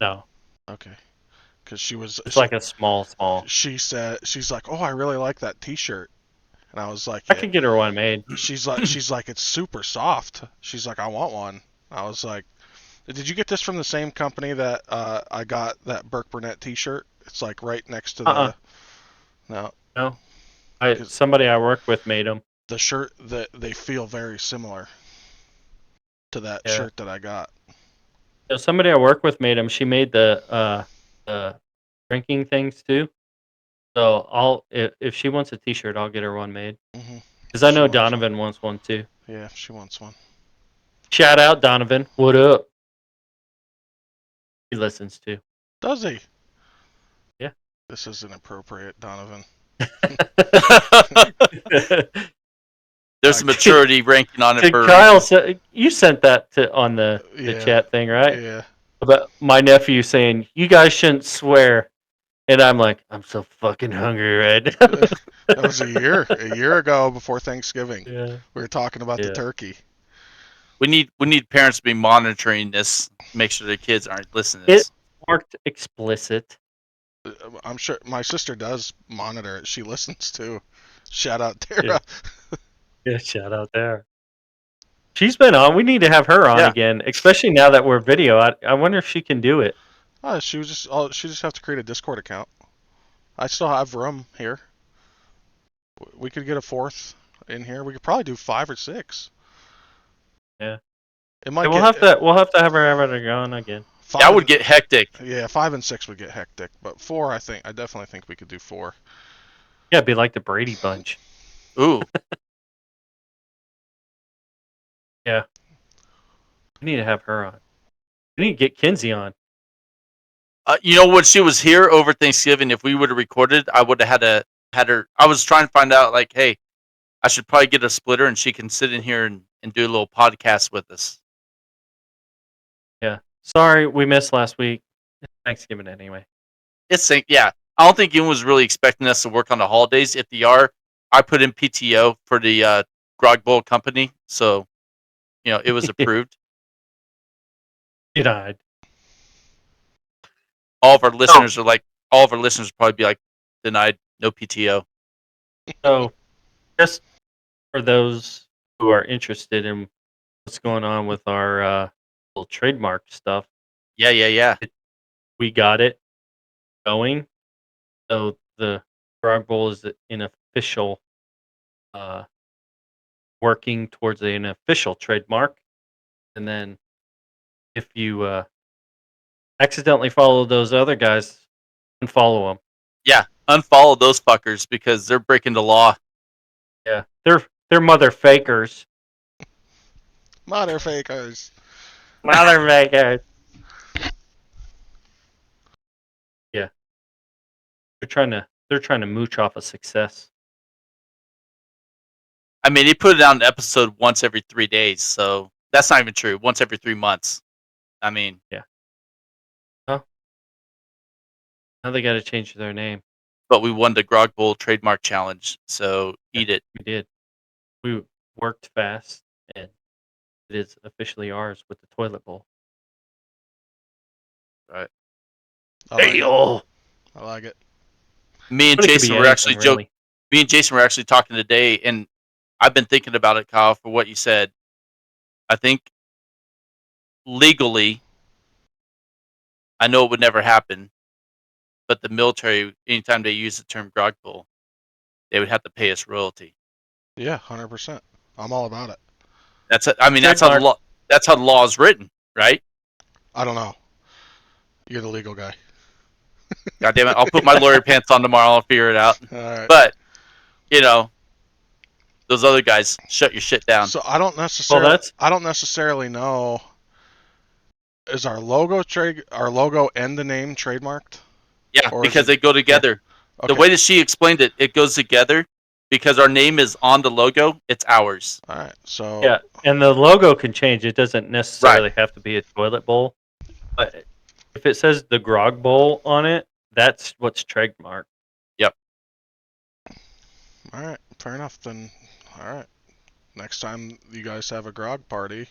No, Okay. Because she was. it's like a small. She said she's like, oh, I really like that T-shirt, and I was like, I could get her one made. she's like, it's super soft. She's like, I want one. I was like, did you get this from the same company that I got that Burke Burnett T-shirt? It's like right next to the. No. No, somebody I work with made them. The shirt that they feel very similar to that Yeah. shirt that I got. Yeah, somebody I work with made them. She made the drinking things too. So if she wants a T-shirt, I'll get her one made. Mm-hmm. Because I She know wants Donovan wants one too. Yeah, she wants one. Shout out Donovan. What up? He listens too. Does he? Yeah. This is inappropriate, Donovan. There's a maturity ranking on it Did for Kyle you sent that on the Yeah. chat thing, right? Yeah. About my nephew saying you guys shouldn't swear, and I'm like, I'm so fucking hungry right now. That was a year ago before Thanksgiving. Yeah. We were talking about the Yeah. turkey. We need parents to be monitoring this, make sure their kids aren't listening to It this. marked explicit. I'm sure my sister does monitor it. She listens too. Shout out Tara. Yeah, shout out there. She's been on. We need to have her on Yeah. again, especially now that we're video. I wonder if she can do it. She just have to create a Discord account. I still have room here. We could get a fourth in here. We could probably do 5 or 6. Yeah. It might We'll have to have her on again. That would get hectic. Yeah, 5 and 6 would get hectic, but 4, I definitely think we could do 4. Yeah, it'd be like the Brady Bunch. Ooh. Yeah. We need to have her on. We need to get Kinsey on. When she was here over Thanksgiving, if we would have recorded, I would have had her. I was trying to find out, like, hey, I should probably get a splitter and she can sit in here and do a little podcast with us. Yeah. Sorry, we missed last week. Thanksgiving anyway. Yeah. I don't think anyone was really expecting us to work on the holidays. If they are, I put in PTO for the Grog Bowl company, so it was approved. Denied. All of our listeners will probably be like, denied, no PTO. So, just for those who are interested in what's going on with our little trademark stuff, Yeah. we got it going. So the Grog Bowl is an official, uh, working towards an official trademark. And then if you accidentally follow those other guys, unfollow them. Yeah, unfollow those fuckers because they're breaking the law. Yeah, they're mother fakers. Mother fakers. Mother fakers. Yeah, they're trying to mooch off of success. I mean, they put it out an episode once every 3 days, so that's not even true. Once every 3 months. I mean, Yeah. Well, now they got to change their name. but we won the Grog Bowl trademark challenge, so eat it. We did. We worked fast, and it is officially ours with the toilet bowl. Right. I like it. oh, I like it. Me and But it could Jason be were anything, actually really. Me and Jason were actually talking today, and I've been thinking about it, Kyle, for what you said. I think legally, I know it would never happen, but the military, anytime they use the term Grog Bowl, they would have to pay us royalty. Yeah, 100%. I'm all about it. That's how the law. That's how the law is written, right? I don't know. You're the legal guy. God damn it! I'll put my lawyer pants on tomorrow. I'll figure it out. All right. But those other guys, shut your shit down. So I don't necessarily know. Is our logo and the name trademarked? Yeah, Or because they go together. Okay. The way that she explained it, it goes together because our name is on the logo. It's ours. All right. So Yeah, and the logo can change. It doesn't necessarily have to be a toilet bowl. But if it says the Grog Bowl on it, that's what's trademarked. all right, fair enough then. All right. Next time you guys have a grog party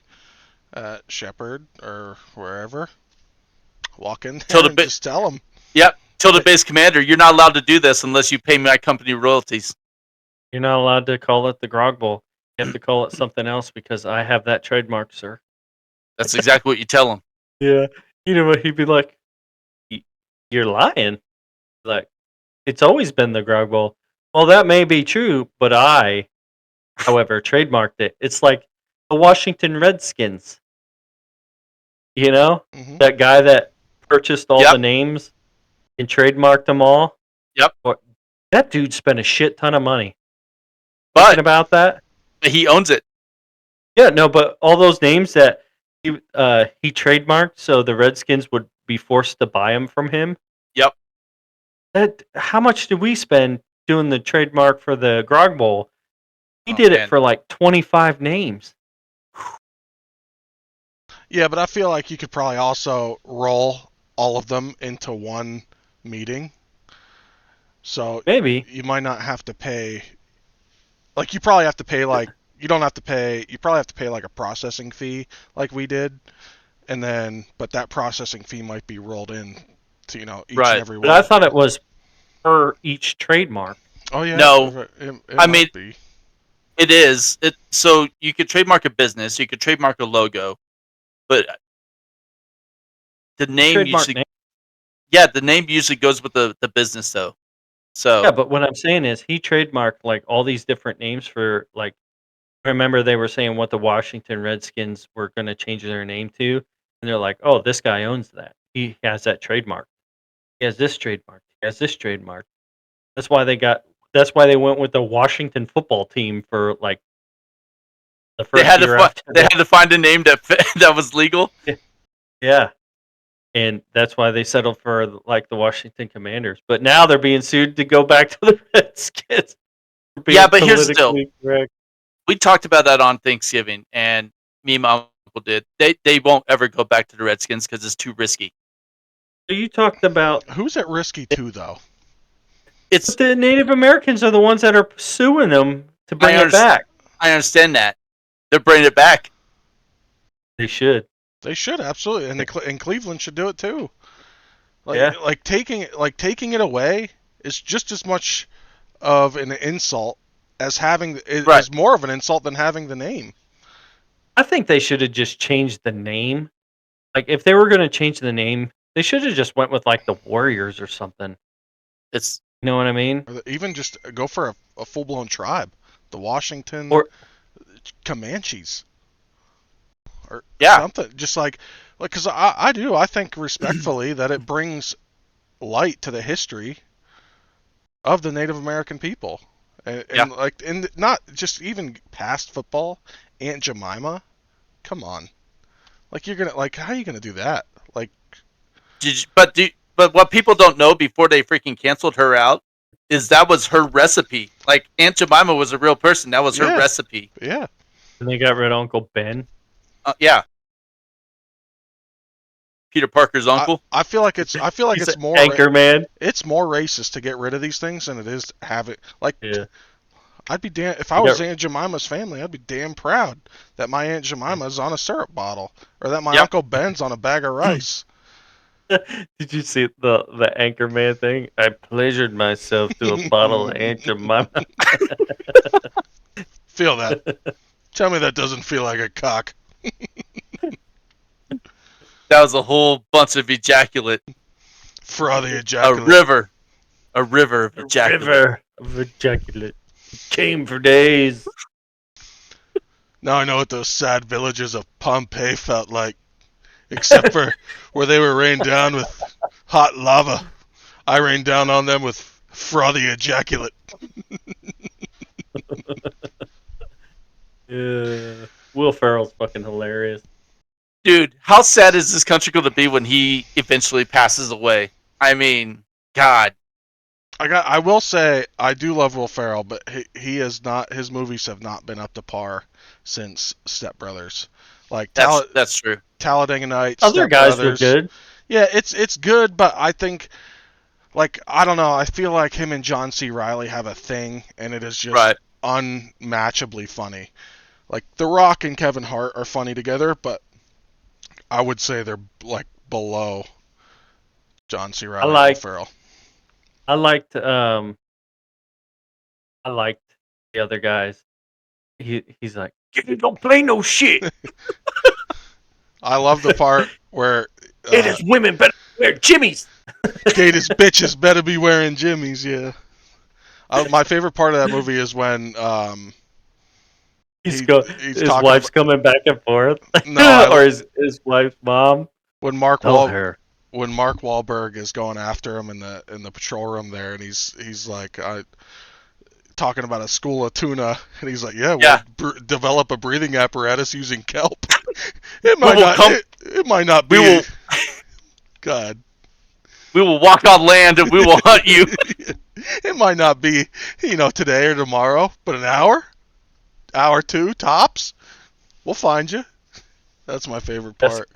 at Shepherd or wherever, walk in there and just tell them. Yep. Tell the base commander, you're not allowed to do this unless you pay my company royalties. You're not allowed to call it the Grog Bowl. You have to call it something else because I have that trademark, sir. That's exactly what you tell them. Yeah. You know what? He'd be like, you're lying. Like, it's always been the Grog Bowl. Well, that may be true, but I, however, trademarked it. It's like the Washington Redskins. You know? Mhm. That guy that purchased all Yep. the names and trademarked them all. Yep. That dude spent a shit ton of money. But Thinking about that? he owns it. Yeah, no, but all those names that he trademarked, so the Redskins would be forced to buy them from him. Yep. How much did we spend doing the trademark for the Grog Bowl? He did it for like 25 names. Yeah, but I feel like you could probably also roll all of them into one meeting. So Maybe. you might not have to pay. Like you probably have to pay like you don't have to pay. You probably have to pay like a processing fee, like we did, and then but that processing fee might be rolled in to each Right. and every one. But I thought it was per each trademark. Oh yeah. No. it I might mean, be. It is. So you could trademark a business, you could trademark a logo, but the name Trademark usually, name. yeah, the name usually goes with the business though. So Yeah, but what I'm saying is he trademarked like all these different names for like. Remember they were saying what the Washington Redskins were going to change their name to, and they're like, "Oh, this guy owns that. He has that trademark. He has this trademark. He has this trademark." That's why they went with the Washington football team for like the first year after. they had to find a name that that was legal. Yeah. And that's why they settled for like the Washington Commanders. But now they're being sued to go back to the Redskins. for being Yeah, but here's the deal. politically correct. We talked about that on Thanksgiving, and me and my uncle did. They won't ever go back to the Redskins because it's too risky. So you talked about Who's at risky too, though? It's the Native Americans are the ones that are suing them to bring I it back. I I understand that. They're bringing it back. They should. They should absolutely, and Cleveland should do it too. Yeah. Like taking it away is just as much of an insult as having is more of an insult than having the name. I think they should have just changed the name. Like if they were going to change the name, they should have just went with like the Warriors or something. It's You know what I mean? Or even just go for a full blown tribe, the Washington Or Comanches, or Yeah. something. Just like because I think respectfully that it brings light to the history of the Native American people, and not just even past football. Aunt Jemima, come on, like you're gonna how are you gonna do that? Like, but what people don't know before they freaking canceled her out is that was her recipe. Like Aunt Jemima was a real person. That was her Yeah. recipe. yeah, and they got rid of Uncle Ben. Yeah. Peter Parker's uncle. I feel like it's He's it's an more anchor man. it's more racist to get rid of these things than it is to have it. Like, Yeah. I'd be damn if I was Aunt Jemima's family. I'd be damn proud that my Aunt Jemima's on a syrup bottle, or that my Uncle Ben's on a bag of rice. Did you see the anchor man thing? I pleasured myself to a bottle of Aunt Jemima. Feel that? Tell me that doesn't feel like a cock. That was a whole bunch of ejaculate. Frothy A ejaculate. river of ejaculate. River of ejaculate. Came for days. Now I know what those sad villages of Pompeii felt like, except for where they were rained down with hot lava. I rained down on them with frothy ejaculate. Yeah. Will Ferrell's fucking hilarious. Dude, how sad is this country going to be when he eventually passes away? I mean, God. I will say I do love Will Ferrell, but he is not. His movies have not been up to par since Step Brothers. Like That's true. Talladega Nights. Other Step guys Brothers. were good. Yeah, it's good, but I think, like, I don't know. I feel like him and John C. Reilly have a thing, and it is just unmatchably funny. Like The Rock and Kevin Hart are funny together, but I would say they're like below John C. Reilly and Will Ferrell. I liked the other guys. He's like, you don't play no shit. I love the part where It is women better wear jimmies. Gators bitches better be wearing jimmies. Yeah. My favorite part of that movie is when His talking wife's coming back and forth. No, or his wife's mom. when Mark Tell her. when Mark Wahlberg is going after him in the patrol room there, and he's like talking about a school of tuna, and he's like, we'll develop a breathing apparatus using kelp. It might not be. God. We will walk on land and we will hunt you. It might not be, today or tomorrow, but an hour 2 tops. We'll find you. That's my favorite part.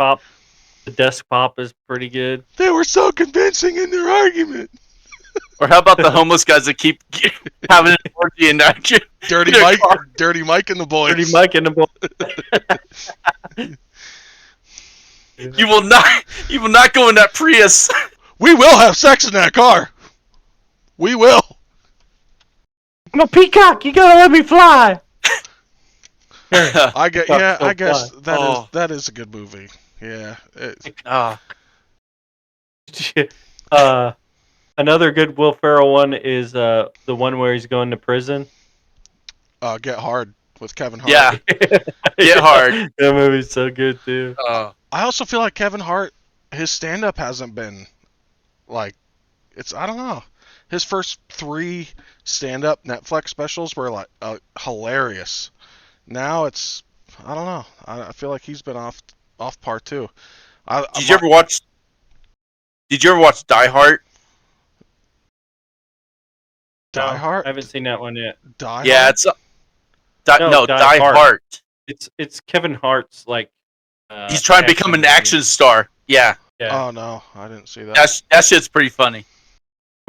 The desk pop is pretty good. They were so convincing in their argument. Or how about the homeless guys that keep having an orgy and not Dirty Mike and the boys. Dirty Mike and the boys. You will not go in that Prius. We will have sex in that car. We will. I'm a peacock. You gotta let me fly. I guess that is a good movie. Yeah. Another good Will Ferrell one is the one where he's going to prison. Get Hard with Kevin Hart. Yeah. Get Hard. That movie's so good too. I also feel like Kevin Hart, his stand-up hasn't been like, I don't know. His first 3 stand-up Netflix specials were like hilarious. Now it's, I don't know. I feel like he's been off par too. Did you ever watch Die Hard? Die Hard? I haven't seen that one yet. Die Hard? It's Die Hard. It's Kevin Hart's like. He's trying to become an action star. Yeah. Oh no, I didn't see that. That shit's pretty funny.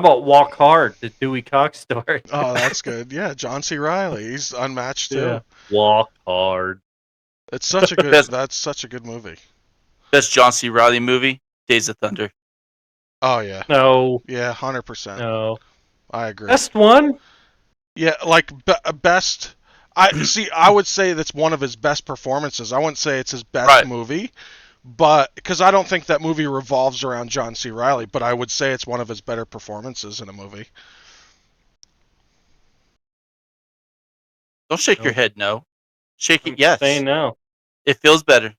How about Walk Hard, the Dewey Cox story? Oh, that's good. Yeah, John C. Riley. He's unmatched too. Yeah. Walk Hard. It's such a good. Best That's such a good movie. best John C. Riley movie, Days of Thunder. Oh yeah. No, Yeah, 100%. no. I agree. Best one? Yeah, like best. I see. I would say that's one of his best performances. I wouldn't say it's his best Right. movie, but because I don't think that movie revolves around John C. Riley, but I would say it's one of his better performances in a movie. Don't shake your Nope. head no. Shake I'm it yes. saying no. It feels better.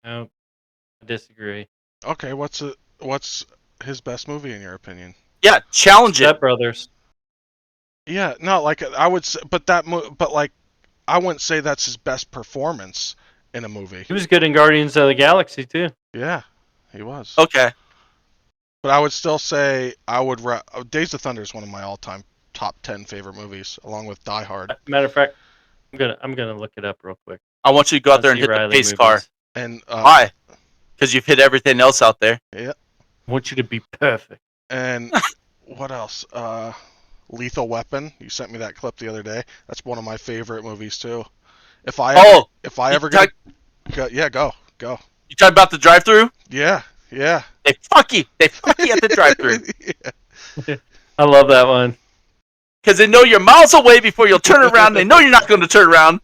No, I disagree. Okay, what's his best movie in your opinion? Yeah, challenge it. Step Brothers. Yeah, no, like I would say, but like I wouldn't say that's his best performance in a movie. He was good in Guardians of the Galaxy too. Yeah, he was. Okay. But I would still say Days of Thunder is one of my all-time top 10 favorite movies, along with Die Hard. Matter of fact, I'm gonna look it up real quick. I want you to go out there John and C. hit the Reilly pace movies. car. And Why? Because you've hit everything else out there. yeah, I want you to be perfect. and what else? Lethal Weapon. You sent me that clip the other day. That's one of my favorite movies too. If I you ever get go. You talk about the drive-through? Yeah. They fuck you. They fuck you at the drive-through. Yeah. I love that one. Because they know you're miles away before you'll turn around. They know you're not going to turn around.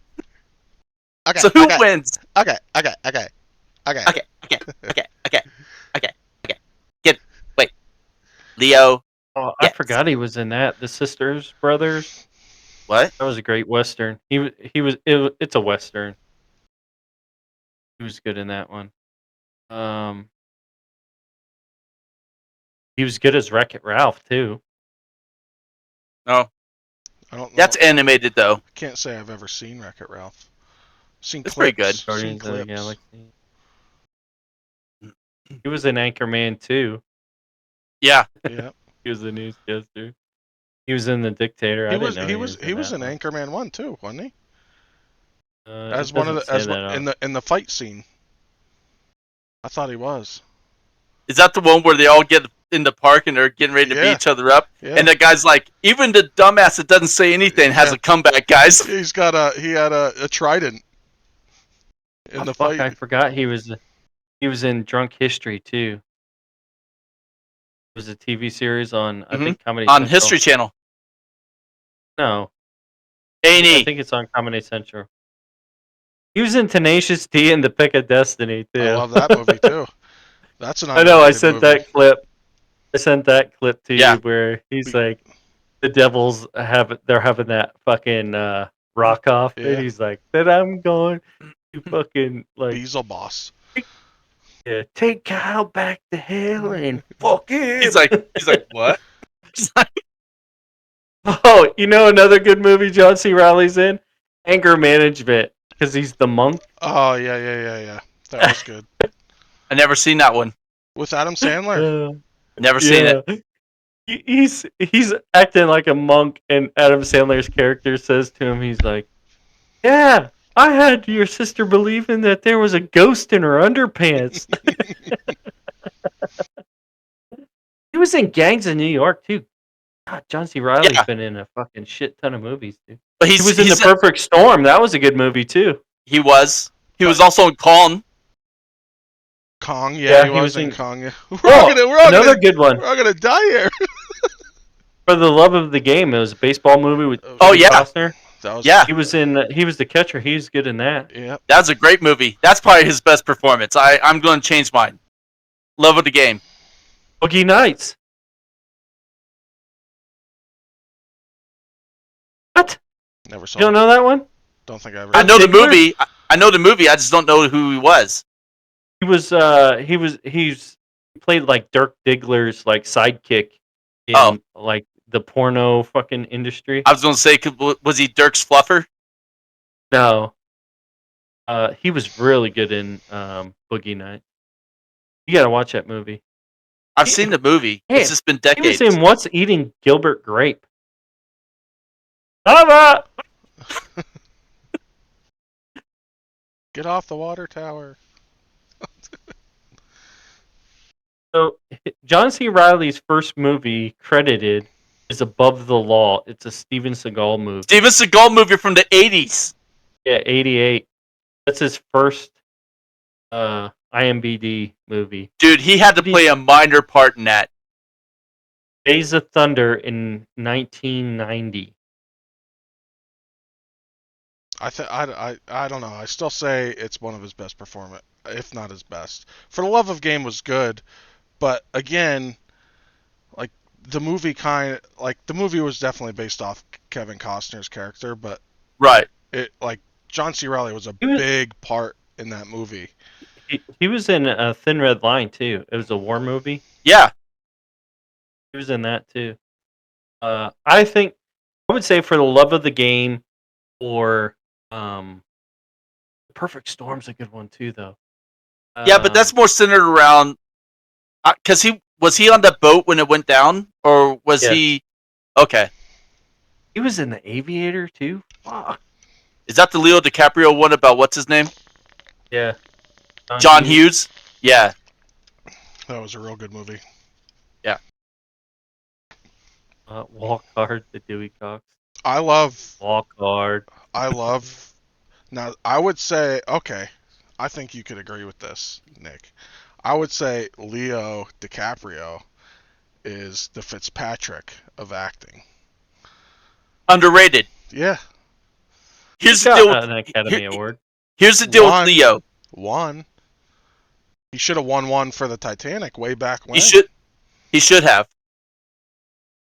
Okay. So who wins? Okay. Okay. Wait. Leo. Oh, Yes. I forgot he was in that. The Sisters Brothers. What? That was a great western. It's a western. He was good in that one. He was good as Wreck-It Ralph too. No. I don't know. That's animated, though. I can't say I've ever seen Wreck-It Ralph. Seen It's clips. pretty good. Seen Guardians of the clips. Galaxy. He was in Anchorman too. Yeah. Yeah. He was the newscaster. He was in The Dictator. He I was didn't know he was in that one. Anchorman 1 too, wasn't he? It doesn't say that in the fight scene. I thought he was. Is that the one where they all get in the park and they're getting ready to beat Yeah. each other up? Yeah. And the guy's like, even the dumbass that doesn't say anything has Yeah. a comeback, guys. He had a trident in the fight. I forgot he was in Drunk History too. It was a TV series on I think Comedy On Central. History Channel. No, A&E. I think it's on Comedy Central. He was in Tenacious D and The Pick of Destiny too. I love that movie too. That's an I know. I underrated sent movie. that clip. I sent that clip to Yeah. you where he's like, the Devils they're having that fucking rock off, Yeah. and he's like, "That I'm going to fucking like Diesel Boss. take Kyle back to hell and fuck him." He's like, what? He's like, Oh, you know another good movie John C. Reilly's in? Anger Management, because he's the monk. Oh yeah. That was good. I never seen that one. With Adam Sandler. Never seen it. He's acting like a monk, and Adam Sandler's character says to him, he's like, "Yeah, I had your sister believing that there was a ghost in her underpants." He was in Gangs of New York too. God, John C. Reilly's Yeah. been in a fucking shit ton of movies, dude. But He was in The Perfect Storm. That was a good movie too. He was. He was also in Kong. Kong, Yeah, he was in Kong. Yeah. Another good one. We're all gonna die here. For the Love of the Game. It was a baseball movie with Oh, Kevin yeah. Costner. That was, Yeah. He was the catcher. He was good in that. Yeah. That's a great movie. That's probably his best performance. I'm going to change mine. Love of the Game. Boogie Nights. What? Never saw You don't it. know that one? Don't think I ever. I know the Diggler? movie. I know the movie. I just don't know who he was. He played like Dirk Diggler's like sidekick in like the porno fucking industry. I was going to say, was he Dirk's fluffer? No. He was really good in Boogie Nights. You gotta watch that movie. I've seen the movie. Hey, It's just been He decades. was in What's Eating Gilbert Grape. Lava! Get off the water tower. So John C. Riley's first movie credited is Above the Law. It's a Steven Seagal movie. Steven Seagal movie from the 80s. Yeah, 88. That's his first IMBD movie. Dude, he had to play a minor part in that. Days of Thunder in 1990. I don't know. I still say it's one of his best performance, if not his best. For the Love of Game was good, but again, like the movie was definitely based off Kevin Costner's character, but Right. it like John C. Reilly was a big part in that movie. He was in a Thin Red Line too. It was a war movie. Yeah. He was in that too. I would say For the Love of the Game or Perfect Storm's a good one too, though. Yeah, but that's more centered around because was he on the boat when it went down, or was he? Okay. He was in The Aviator too. Fuck. Is that the Leo DiCaprio one about what's his name? Yeah. John Hughes. Yeah. That was a real good movie. Yeah. Walk Hard, the Dewey Cox. I love Walk Hard. Now, I would say, okay, I think you could agree with this, Nick. I would say Leo DiCaprio is the Fitzpatrick of acting. Underrated. Yeah. Here's the deal with an Academy Award. Here's the deal with Leo. He should have won one for the Titanic way back when. He should have.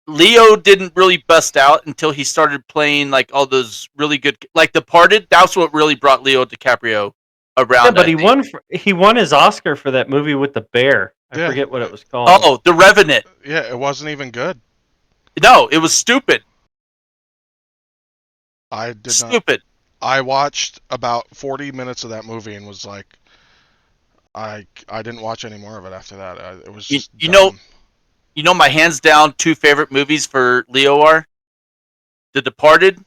Leo didn't really bust out until he started playing like all those really good, like Departed. That's what really brought Leo DiCaprio around. Yeah, but he won his Oscar for that movie with the bear. I forget what it was called. Oh, The Revenant. Yeah, it wasn't even good. No, it was stupid. Stupid. I watched about 40 minutes of that movie and was like, I didn't watch any more of it after that. It was just dumb. You know, my hands down 2 favorite movies for Leo are The Departed,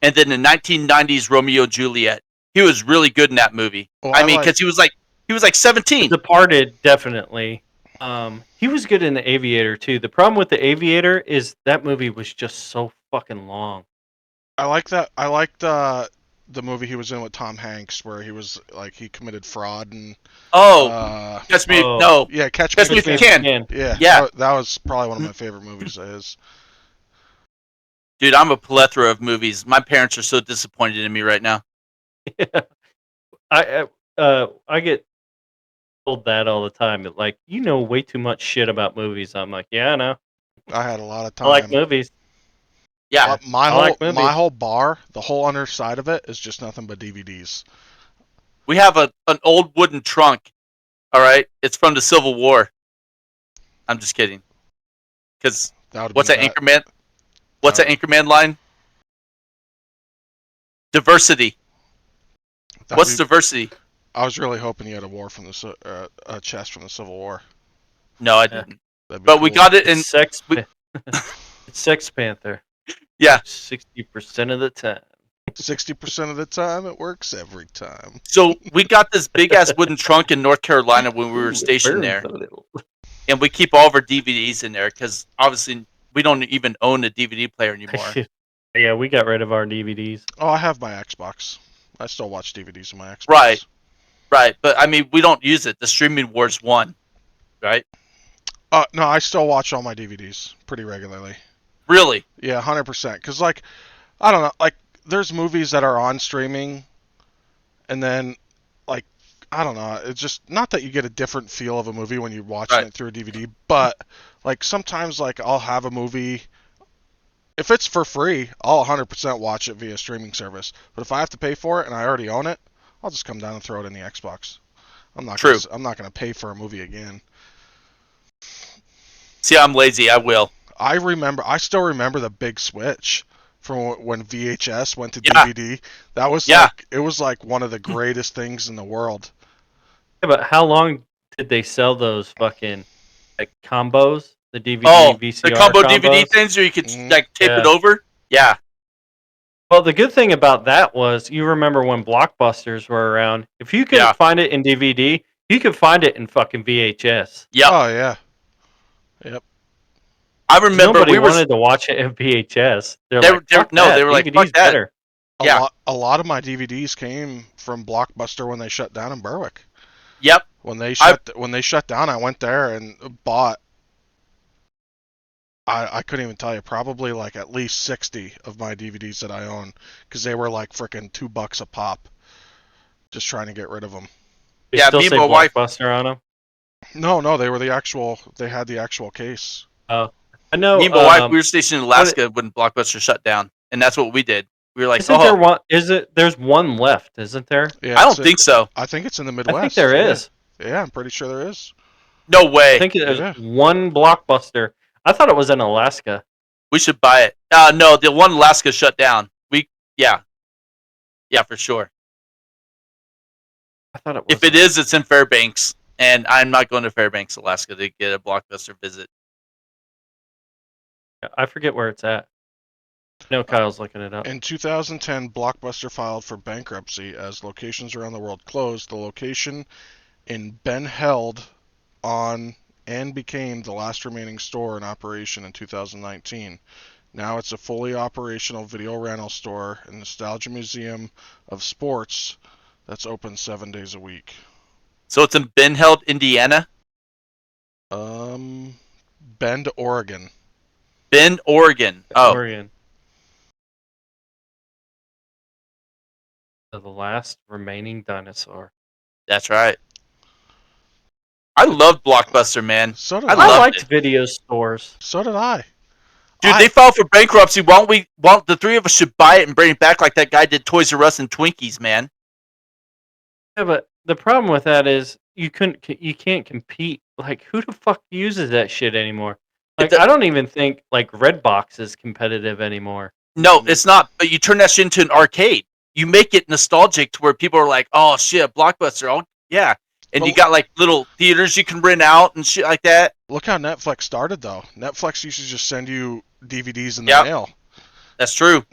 and then the 1990s Romeo and Juliet. He was really good in that movie. Well, because he was like 17. The Departed, definitely. He was good in The Aviator too. The problem with The Aviator is that movie was just so fucking long. I like that. I liked the movie he was in with Tom Hanks where he was like he committed fraud and Catch Me No. Yeah, Catch Me If You Can. Yeah. That was probably one of my favorite movies of his. Dude, I'm a plethora of movies. My parents are so disappointed in me right now. Yeah. I get told that all the time. Like, you know way too much shit about movies. I'm like, yeah, I know. I had a lot of time. I like movies. Yeah. My whole bar, the whole underside of it is just nothing but DVDs. We have an old wooden trunk. All right, it's from the Civil War. I'm just kidding. Because what's that Anchorman? What's that Anchorman line? Diversity. What's diversity? I was really hoping you had a chest from the Civil War. No, I didn't. But cool. We got it in Sex. It's Sex Panther. Yeah. 60% of the time. 60% of the time, it works every time. So we got this big ass wooden trunk in North Carolina when we were stationed there, and we keep all of our DVDs in there because obviously we don't even own a DVD player anymore. Yeah, we got rid of our DVDs. Oh, I have my Xbox. I still watch DVDs on my Xbox. Right. But I mean, we don't use it. The streaming wars won, right? No, I still watch all my DVDs pretty regularly. Really? Yeah, 100%. Because I don't know, there's movies that are on streaming, and then, I don't know, it's just, not that you get a different feel of a movie when you're watching it through a DVD, but, sometimes, I'll have a movie, if it's for free, I'll 100% watch it via streaming service, but if I have to pay for it and I already own it, I'll just come down and throw it in the Xbox. I'm not going to pay for a movie again. See, I'm lazy, I will. I still remember the big switch from when VHS went to DVD. That was it was one of the greatest things in the world. Yeah, but how long did they sell those fucking combos? The DVD, VCR the combo combos? DVD things where you could tape it over? Yeah. Well, the good thing about that was you remember when Blockbusters were around. If you could find it in DVD, You could find it in fucking VHS. Yep. Oh yeah. Yep. I remember Nobody we were. wanted to watch it in VHS. They're They like, were fuck no, that. they were like, DVD's fuck that. better. Yeah. A lot of my DVDs came from Blockbuster when they shut down in Berwick. Yep. When they shut down, I went there and bought. I couldn't even tell you, probably like at least 60 of my DVDs that I own, because they were like freaking $2 a pop. Just trying to get rid of them. They Yeah, still me and say my wife- Blockbuster on them. No, they were the actual. They had the actual case. Oh, I know. Me and my wife, we were stationed in Alaska when Blockbuster shut down, and that's what we did. We were like, isn't there one? There's one left, isn't there? Yeah, I don't think so. I think it's in the Midwest. I think there is. Yeah, I'm pretty sure there is. No way. I think there's Yeah. one Blockbuster. I thought it was in Alaska. We should buy it. No, the one in Alaska shut down. Yeah, for sure. I thought it was. If it is, it's in Fairbanks, and I'm not going to Fairbanks, Alaska, to get a Blockbuster visit. I forget where it's at. No, Kyle's looking it up. In 2010, Blockbuster filed for bankruptcy as locations around the world closed. The location in Ben held on and became the last remaining store in operation in 2019. Now it's a fully operational video rental store and nostalgia museum of sports that's open 7 days a week. So it's in Ben Held, Indiana? Bend, Oregon. Bend, Oregon. Oh, Oregon. The last remaining dinosaur. that's right. I loved Blockbuster, man. So did I I. loved liked it. video stores. So did I. Dude, they filed for bankruptcy. Why don't the three of us should buy it and bring it back like that guy did Toys R Us and Twinkies, man? Yeah, but the problem with that is you can't compete. Like, who the fuck uses that shit anymore? Like, I don't even think like Redbox is competitive anymore. No, it's not. But you turn that shit into an arcade. You make it nostalgic to where people are like, "Oh shit, Blockbuster!" Oh yeah, and you got like little theaters you can rent out and shit like that. Look how Netflix started, though. Netflix used to just send you DVDs in the mail. That's true.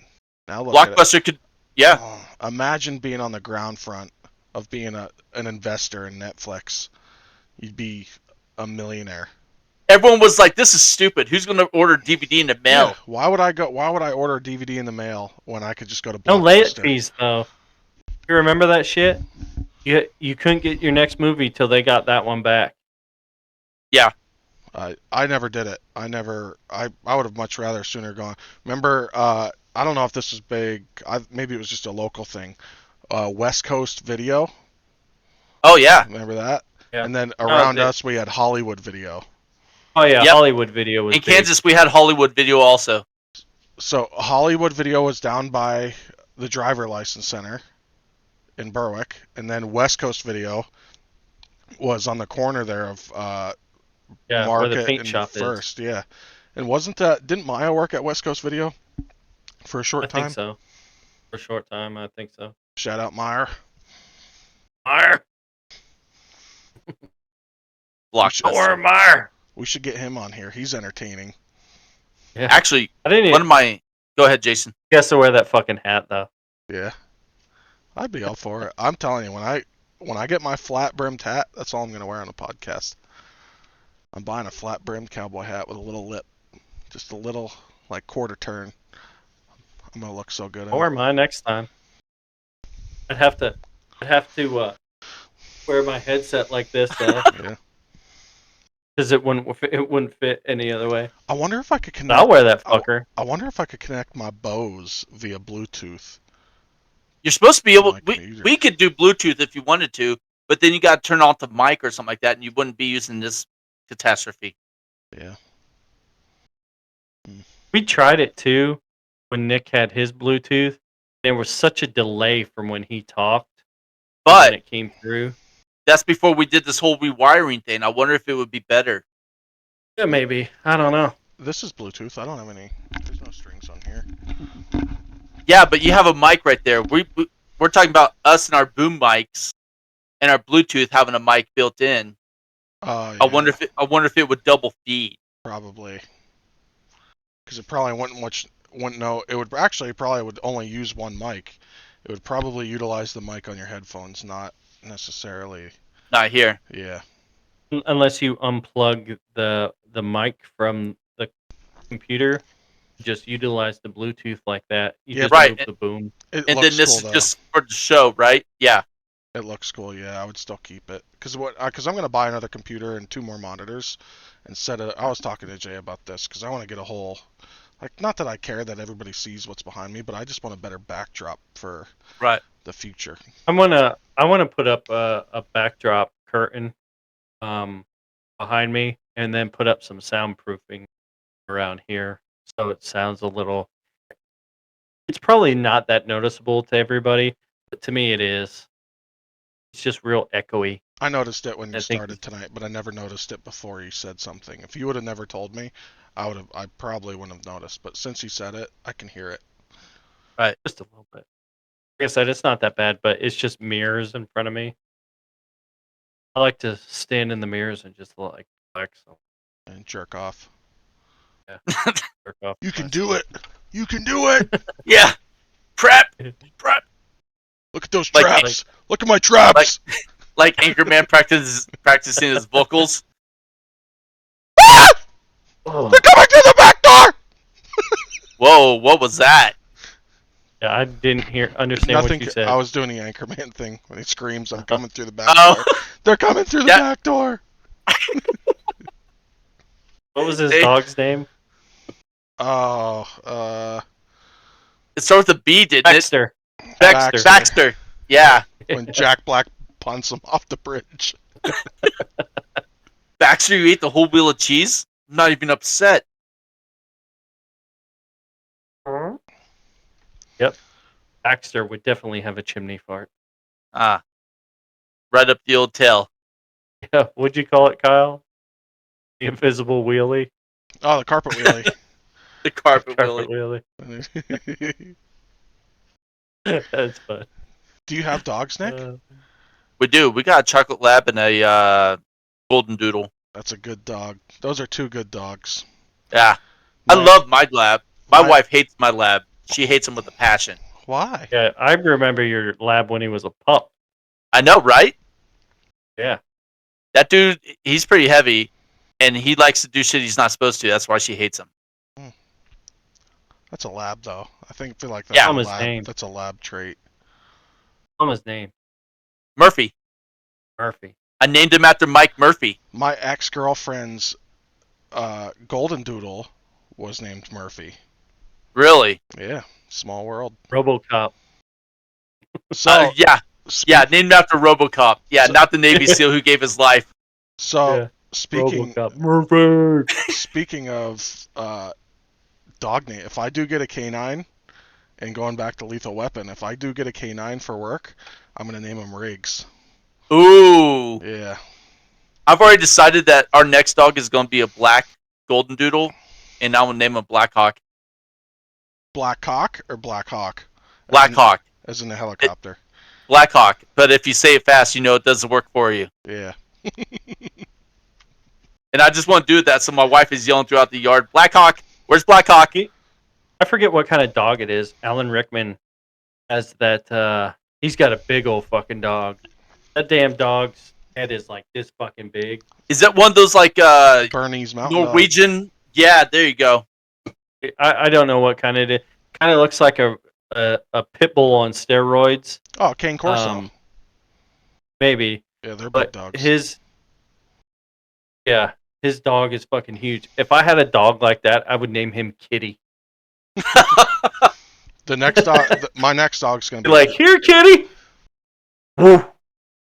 Now look Blockbuster could, yeah. Oh, imagine being on the ground front of being an investor in Netflix. You'd be a millionaire. Everyone was like, "This is stupid. Who's going to order DVD in the mail?" Yeah, why would I order a DVD in the mail when I could just go to Blockbuster? No late fees though. You remember that shit? You couldn't get your next movie till they got that one back. Yeah. I never did it. I would have much rather sooner gone. Remember, I don't know if this was big. Maybe it was just a local thing. West Coast Video. Oh yeah. Remember that? Yeah. And then around us we had Hollywood Video. Oh yeah, Yep. Hollywood Video was In big. Kansas, we had Hollywood Video also. So Hollywood Video was down by the driver license center in Berwick, and then West Coast Video was on the corner there of where Market the paint and shop First. Yeah. And didn't Maya work at West Coast Video for a short I time? think so. For a short time, I think so. Shout out Meyer. Meyer. Blockbuster. Meyer. We should get him on here. He's entertaining. Yeah. Actually, I didn't one even of my. Go ahead, Jason. guess to wear that fucking hat though. Yeah. I'd be all for it. I'm telling you, when I get my flat brimmed hat, that's all I'm gonna wear on the podcast. I'm buying a flat brimmed cowboy hat with a little lip. Just a little like quarter turn. I'm gonna look so good. I'll wear mine next time. I'd have to wear my headset like this though. Yeah. Because it wouldn't fit any other way. I wonder if I could But connect. I'll wear that fucker. I wonder if I could connect my Bose via Bluetooth. You're supposed to be able. My computer. We could do Bluetooth if you wanted to, but then you got to turn off the mic or something like that, and you wouldn't be using this catastrophe. Yeah. We tried it too when Nick had his Bluetooth. There was such a delay from when he talked But when it came through. that's before we did this whole rewiring thing. I wonder if it would be better. Yeah, maybe. I don't know. This is Bluetooth. I don't have any. There's no strings on here. Yeah, but you have a mic right there. We're talking about us and our boom mics, and our Bluetooth having a mic built in. Yeah, I wonder if it would double feed. probably. Because it probably wouldn't know. It would actually probably would only use one mic. It would probably utilize the mic on your headphones, not necessarily. Not here. Yeah. Unless you unplug the mic from the computer, just utilize the Bluetooth like that. You Yeah, just Right. move the boom. It And looks then this cool is though. just for the show, right? Yeah. It looks cool. Yeah, I would still keep it because I'm gonna buy another computer and 2 more monitors and set it. I was talking to Jay about this because I want to get a whole, like, not that I care that everybody sees what's behind me, but I just want a better backdrop for Right. the future. I wanna put up a backdrop curtain behind me, and then put up some soundproofing around here, so it sounds a little. It's probably not that noticeable to everybody, but to me it is. It's just real echoey. I noticed it when you I think started tonight, but I never noticed it before you said something. If you would have never told me, I probably wouldn't have noticed. But since you said it, I can hear it. Right. just a little bit. Like I said, it's not that bad, but it's just mirrors in front of me. I like to stand in the mirrors and just like flex. And jerk off. Jerk off You can my do stuff. it. You can do it. Yeah. Prep. Prep. Look at those Like- traps. Look at my traps. Like Anchorman practicing his vocals. Oh, They're coming through the back door. Whoa, what was that? yeah, I didn't understand Nothing. what you said. I was doing the Anchorman thing when he screams, "I'm coming through the back Oh. door." They're coming through the Yeah. back door. What was his Hey. dog's name? Oh, It started with a B, didn't Baxter. it? Baxter. Baxter. Yeah. when Jack Black punts him off the bridge. Baxter, you ate the whole wheel of cheese? I'm not even upset. Yep. Baxter would definitely have a chimney fart. Ah. Right up the old tail. Yeah. What'd you call it, Kyle? The invisible wheelie. Oh, the carpet wheelie. The carpet Carpet wheelie. wheelie. That's fun. Do you have dogs, Nick? We do. We got a chocolate lab and a golden doodle. That's a good dog. Those are 2 good dogs. Yeah. My- I love my lab. My my- wife hates my lab. She hates him with a passion. Why? Yeah, I remember your lab when he was a pup. I know, right? Yeah. That dude, he's pretty heavy, and he likes to do shit he's not supposed to. That's why she hates him. That's a lab, though. feel like that's Yeah. a Tell him his lab. name. That's a lab trait. Tell him his name. Murphy. Murphy. I named him after Mike Murphy. My ex-girlfriend's golden doodle was named Murphy. Really? Yeah, small world. RoboCop. So Yeah, spe- yeah, named after RoboCop. Yeah, not the Navy SEAL who gave his life. So Yeah. speaking RoboCop. Murphy. speaking of dog name, if I do get a canine, and going back to Lethal Weapon, if I do get a canine for work, I'm gonna name him Riggs. Ooh. Yeah. I've already decided that our next dog is going to be a black golden doodle, and I'm going to name him Black Hawk. Black Hawk or Black Hawk? Black Hawk. As in a helicopter. Black Hawk. But if you say it fast, you know it doesn't work for you. Yeah. And I just want to do that so my wife is yelling throughout the yard, Black Hawk, where's Black Hawk? I forget what kind of dog it is. Alan Rickman has that. He's got a big old fucking dog. That damn dog's head is like this fucking big. Is that one of those like Bernese Mountain Dog. Norwegian? Yeah, there you go. I don't know what kind it is. Kind of looks like a pit bull on steroids. Oh, Cane Corso. Maybe. Yeah, they're big But dogs. his dog is fucking huge. If I had a dog like that, I would name him Kitty. The next dog, my next dog's gonna Be be like, here, Kitty. Woo.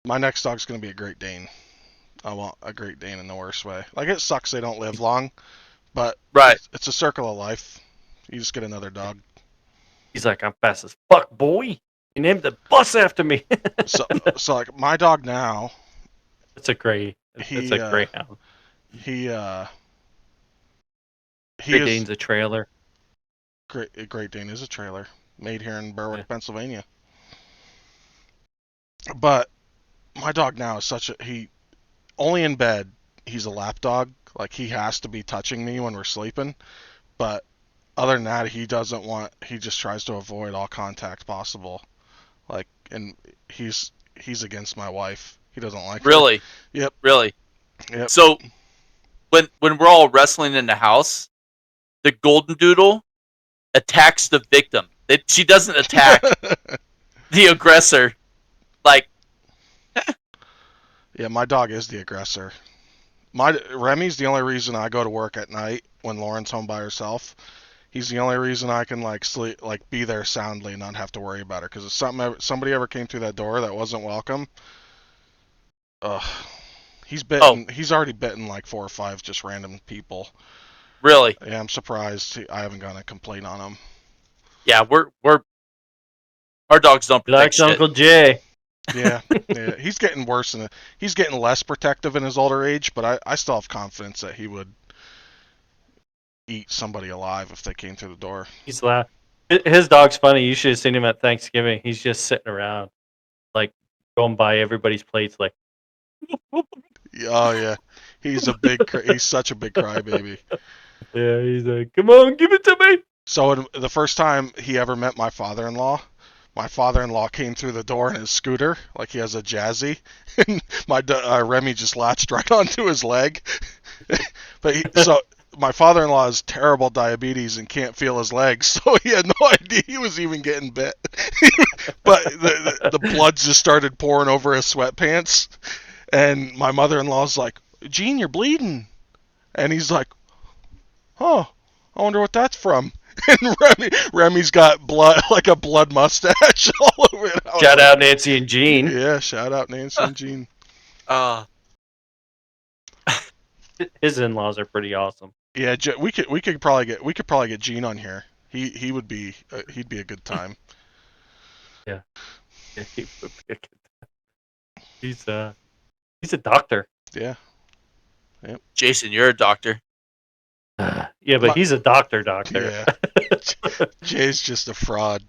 my next dog's gonna be a Great Dane. I want a Great Dane in the worst way. Like, it sucks they don't live long, but Right. it's a circle of life. You just get another dog. He's like, I'm fast as fuck, boy. You named the bus after me. So like my dog now, It's a gray. He, It's a greyhound. he Great is Dane's a trailer. Great Dane is a trailer made here in Berwick, Yeah. Pennsylvania. But my dog now is he only in bed he's a lap dog. Like, he has to be touching me when we're sleeping. But other than that, he just tries to avoid all contact possible. Like, and he's against my wife. He doesn't like her. Really? Yep. Really? Yep. So when we're all wrestling in the house, the golden doodle attacks the victim. She doesn't attack the aggressor. Like, Yeah, my dog is the aggressor. Remy's the only reason I go to work at night when Lauren's home by herself. He's the only reason I can like sleep, like be there soundly and not have to worry about her. Because if somebody ever came through that door that wasn't welcome, ugh, He's already bitten like 4 or 5 just random people. really? Yeah, I'm surprised I haven't gotten a complaint on him. Yeah, we're our dogs don't He protect likes shit. Uncle Jay. Yeah, yeah, he's getting worse and he's getting less protective in his older age, but I still have confidence that he would eat somebody alive if they came through the door. He's loud. His dog's funny. You should have seen him at Thanksgiving. He's just sitting around, like going by everybody's plates, like. Oh yeah, he's such a big crybaby. Yeah, he's like, come on, give it to me. So the first time he ever met my father-in-law came through the door in his scooter, like he has a Jazzy, and Remy just latched right onto his leg. So my father-in-law has terrible diabetes and can't feel his legs, so he had no idea he was even getting bit. But the blood just started pouring over his sweatpants, and my mother-in-law's like, "Gene, you're bleeding," and he's like, "Oh, I wonder what that's from." And Remy's got blood, like a blood mustache all over it. Shout out Nancy and Gene. Yeah, shout out Nancy and Gene. His in-laws are pretty awesome. Yeah, we could probably get Gene on here. He would be he'd be a good time. Yeah, he's a doctor. Yeah. Jason, you're a doctor. Yeah, but he's a doctor. Yeah. Jay's just a fraud.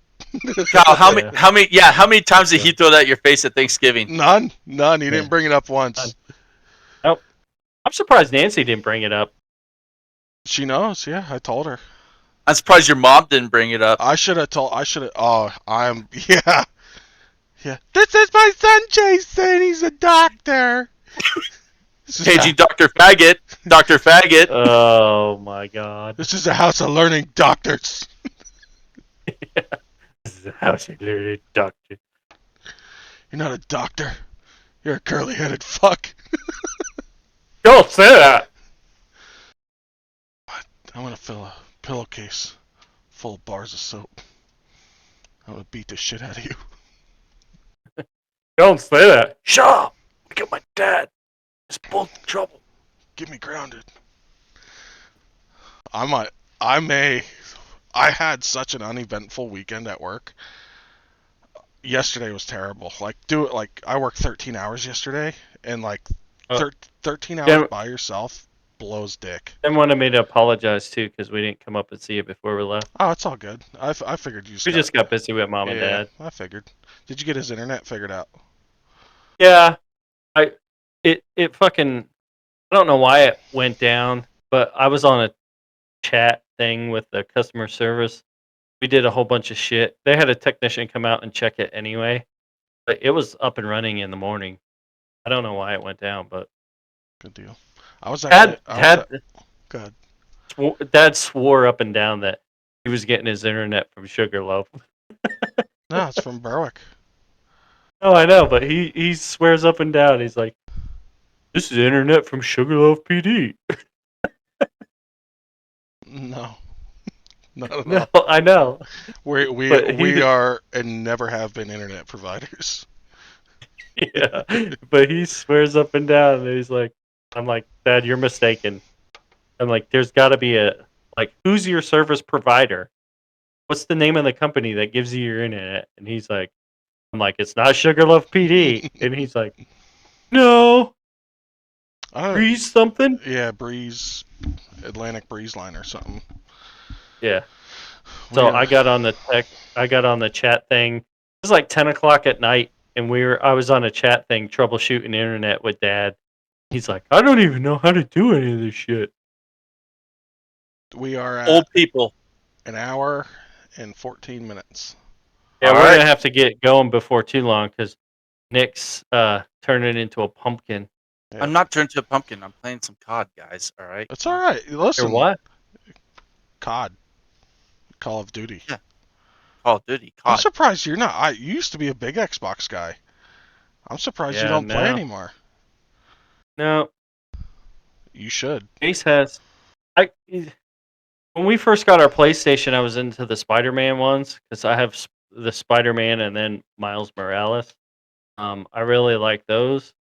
Kyle, how many times did he throw that at your face at Thanksgiving? None. He didn't bring it up once. Nope. I'm surprised Nancy didn't bring it up. She knows. Yeah, I told her. I'm surprised your mom didn't bring it up. I should have. Oh, yeah. This is my son, Jason. He's a doctor. Paging Dr. Faggot. Dr. Faggot. Oh my God. This is a house of learning doctors. This is a house of learning doctor. You're not a doctor. You're a curly-headed fuck. Don't say that. I'm gonna fill a pillowcase full of bars of soap. I'm gonna beat the shit out of you. Don't say that. Shut up. Look at my dad. It's both trouble. Get me grounded. I had such an uneventful weekend at work. Yesterday was terrible. I worked 13 hours yesterday, and 13 hours by yourself blows dick. Then wanted me to apologize too because we didn't come up and see you before we left. Oh, it's all good. I figured you. We just got busy with mom and dad. I figured. Did you get his internet figured out? Yeah, it fucking. I don't know why it went down, but I was on a chat thing with the customer service. We did a whole bunch of shit. They had a technician come out and check it anyway, but it was up and running in the morning. I don't know why it went down, but good deal. Dad swore up and down that he was getting his internet from Sugarloaf. No, it's from Berwick. Oh, I know, but he swears up and down. He's like, "This is internet from Sugarloaf PD." No, no, I know. We are and never have been internet providers. Yeah, but he swears up and down, and he's like, "I'm like, Dad, you're mistaken." I'm like, "There's got to be who's your service provider? What's the name of the company that gives you your internet?" And he's like, "I'm like, it's not Sugarloaf PD," and he's like, "No, Breeze something." Yeah, Breeze, Atlantic Breeze Line or something. Yeah. So I got on the chat thing. It was like 10 o'clock at night, and I was on a chat thing troubleshooting internet with Dad. He's like, "I don't even know how to do any of this shit." We are at old people. An hour and 14 minutes. Yeah, we're gonna have to get going before too long because Nick's turning into a pumpkin. Yeah. I'm not turned to a pumpkin. I'm playing some COD, guys. All right. It's all right. Or Listen, what? COD, Call of Duty. Yeah. Call of Duty. I'm COD. surprised you're not. You used to be a big Xbox guy. I'm surprised you Yeah, don't play no. anymore. No, You should. Ace has. When we first got our PlayStation, I was into the Spider-Man ones because I have the Spider-Man and then Miles Morales. I really like those.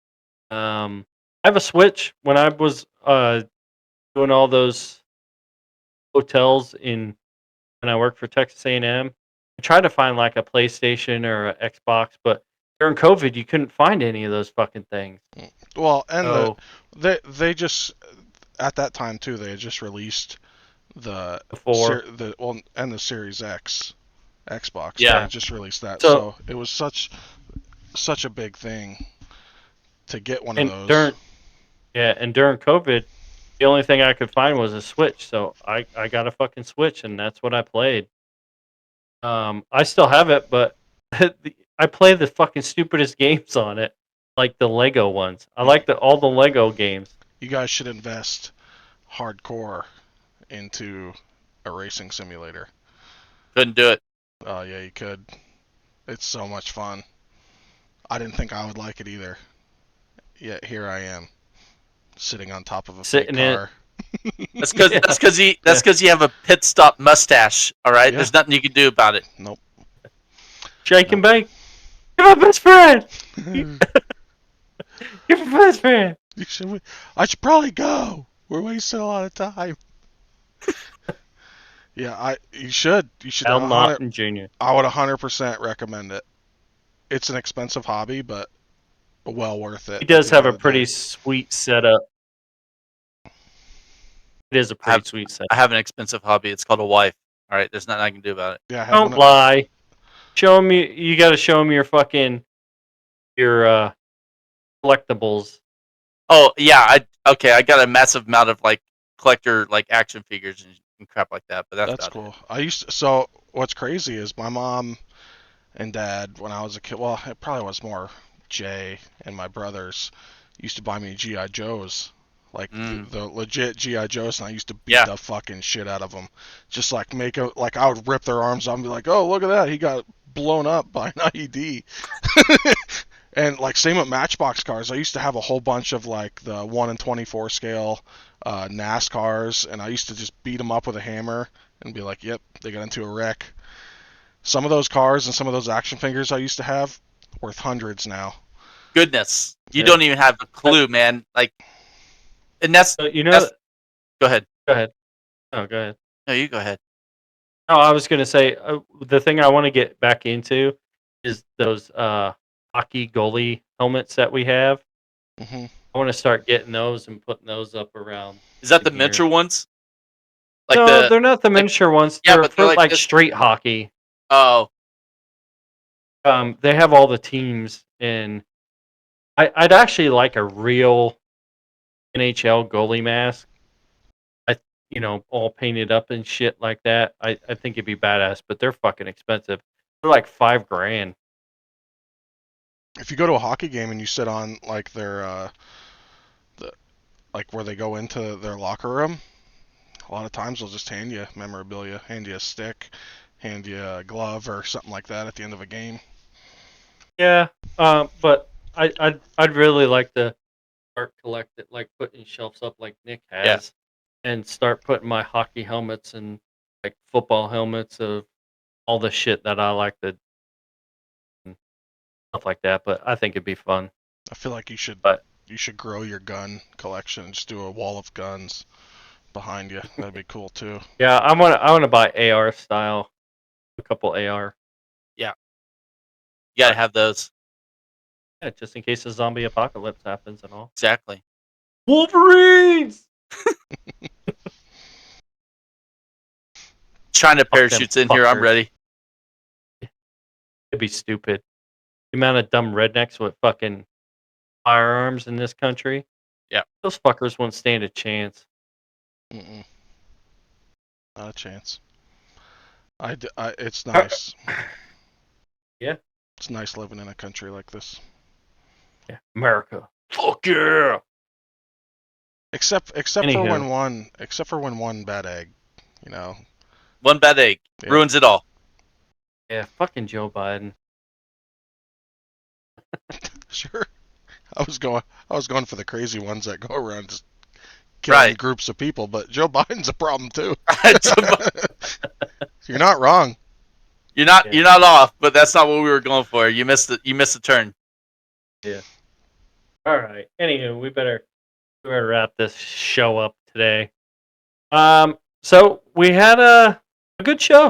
I have a Switch. When I was doing all those hotels in when I worked for Texas A&M, I tried to find like a PlayStation or an Xbox, but during COVID, you couldn't find any of those fucking things. Well, and So they just at that time too. They had just released the before, and the Series X Xbox. Yeah. They just released that, So- so it was such a big thing to get one of and those. during COVID, the only thing I could find was a Switch. So I got a fucking Switch, and that's what I played. I still have it, but I play the fucking stupidest games on it, like the Lego ones. I like all the Lego games. You guys should invest hardcore into a racing simulator. Couldn't do it. Oh yeah, you could. It's so much fun. I didn't think I would like it either. Yet here I am, sitting on top of a Sitting fake in it. car. That's because Yeah. that's because you have a pit stop mustache. All right. Yeah. There's nothing you can do about it. Nope. Shake and bake. You're my best friend. You're my best friend. I should probably go. We're wasting a lot of time. Yeah, you should. You should. Al 100 Naughton Jr. I would 100% recommend it. It's an expensive hobby, but well worth it. He does at the have end a of the pretty day. sweet setup. It is a pretty sweet setup. I have an expensive hobby. It's called a wife. All right. There's nothing I can do about it. Yeah, I have Don't one. lie. Show him you got to show him your fucking your collectibles. Oh yeah. I got a massive amount of like collector like action figures and crap like that. But that's That's about cool. So what's crazy is my mom and dad, when I was a kid, well, it probably was more Jay and my brothers, used to buy me GI Joes, like the legit GI Joes, and I used to beat Yeah. the fucking shit out of them. Just like like I would rip their arms off and be like, oh, look at that, he got blown up by an IED. And like same with Matchbox cars, I used to have a whole bunch of like the 1 in 24 scale NASCARs, and I used to just beat them up with a hammer and be like, yep, they got into a wreck. Some of those cars and some of those action figures I used to have worth hundreds now. Goodness. You Yeah. don't even have a clue, man. Like, and that's You know. that's- go ahead. Go ahead. Oh, go ahead. No, you go ahead. No, I was gonna say the thing I want to get back into is those hockey goalie helmets that we have. Hmm I want to start getting those and putting those up around. Is that the Here. miniature ones? Like No, they're not the miniature ones. yeah, They're but for they're like like this- street hockey. oh, They have all the teams, and I'd actually like a real NHL goalie mask. All painted up and shit like that. I think it'd be badass, but they're fucking expensive. They're like $5,000. If you go to a hockey game and you sit on like their like where they go into their locker room, a lot of times they'll just hand you memorabilia, hand you a stick, hand you a glove or something like that at the end of a game. Yeah, but I'd really like to start collecting, like putting shelves up like Nick has, Yeah. and start putting my hockey helmets and like football helmets of all the shit that I like to and stuff like that. But I think it'd be fun. I feel like you should But- grow your gun collection and just do a wall of guns behind you. That'd be cool too. Yeah, I want to buy AR style, a couple AR. you gotta have those. Yeah, just in case a zombie apocalypse happens and all. Exactly. Wolverines. China them parachutes in here. I'm fuckers. ready. It'd be stupid. The amount of dumb rednecks with fucking firearms in this country. Yeah. Those fuckers won't stand a chance. Mm-mm. Not a chance. It's nice. Yeah. It's nice living in a country like this. Yeah. America. Fuck yeah. Except for Anywho. when one bad egg, you know. One bad egg Yeah. ruins it all. Yeah, fucking Joe Biden. Sure. I was going for the crazy ones that go around just killing Right. groups of people, but Joe Biden's a problem too. You're You're not wrong. not off, but that's not what we were going for. You missed the turn. Yeah. All right. Anywho, we better wrap this show up today. So we had a good show.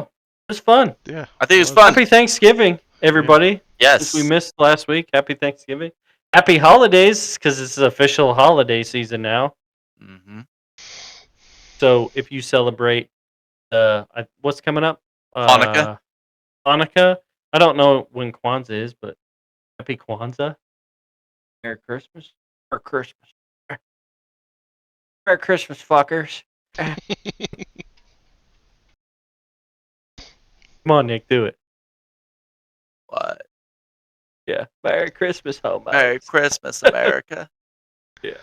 It was fun. Yeah. I think it was fun. Happy Thanksgiving, everybody. Yes. Since we missed last week, happy Thanksgiving. Happy holidays, because it's official holiday season now. Mm-hmm. So if you celebrate what's coming up? Hanukkah. Hanukkah. I don't know when Kwanzaa is, but happy Kwanzaa. Merry Christmas. Or Christmas. Merry Christmas, fuckers. Come on, Nick, do it. What? Yeah. Merry Christmas, homos. Merry Christmas, America. Yeah.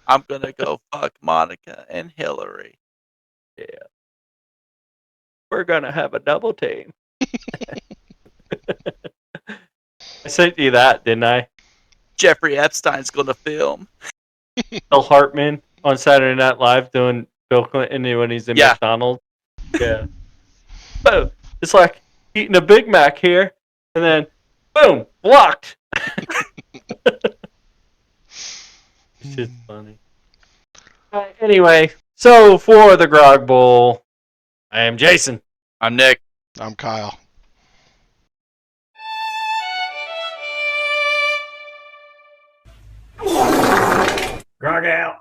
I'm gonna go fuck Monica and Hillary. Yeah. We're gonna have a double team. I sent you that, didn't I? Jeffrey Epstein's gonna film. Bill Hartman on Saturday Night Live doing Bill Clinton when he's in Yeah. McDonald's. Yeah. Oh, it's like eating a Big Mac here, and then boom, blocked. It's just funny. Anyway, so for the Grog Bowl, I am Jason. I'm Nick. I'm Kyle. Grog out.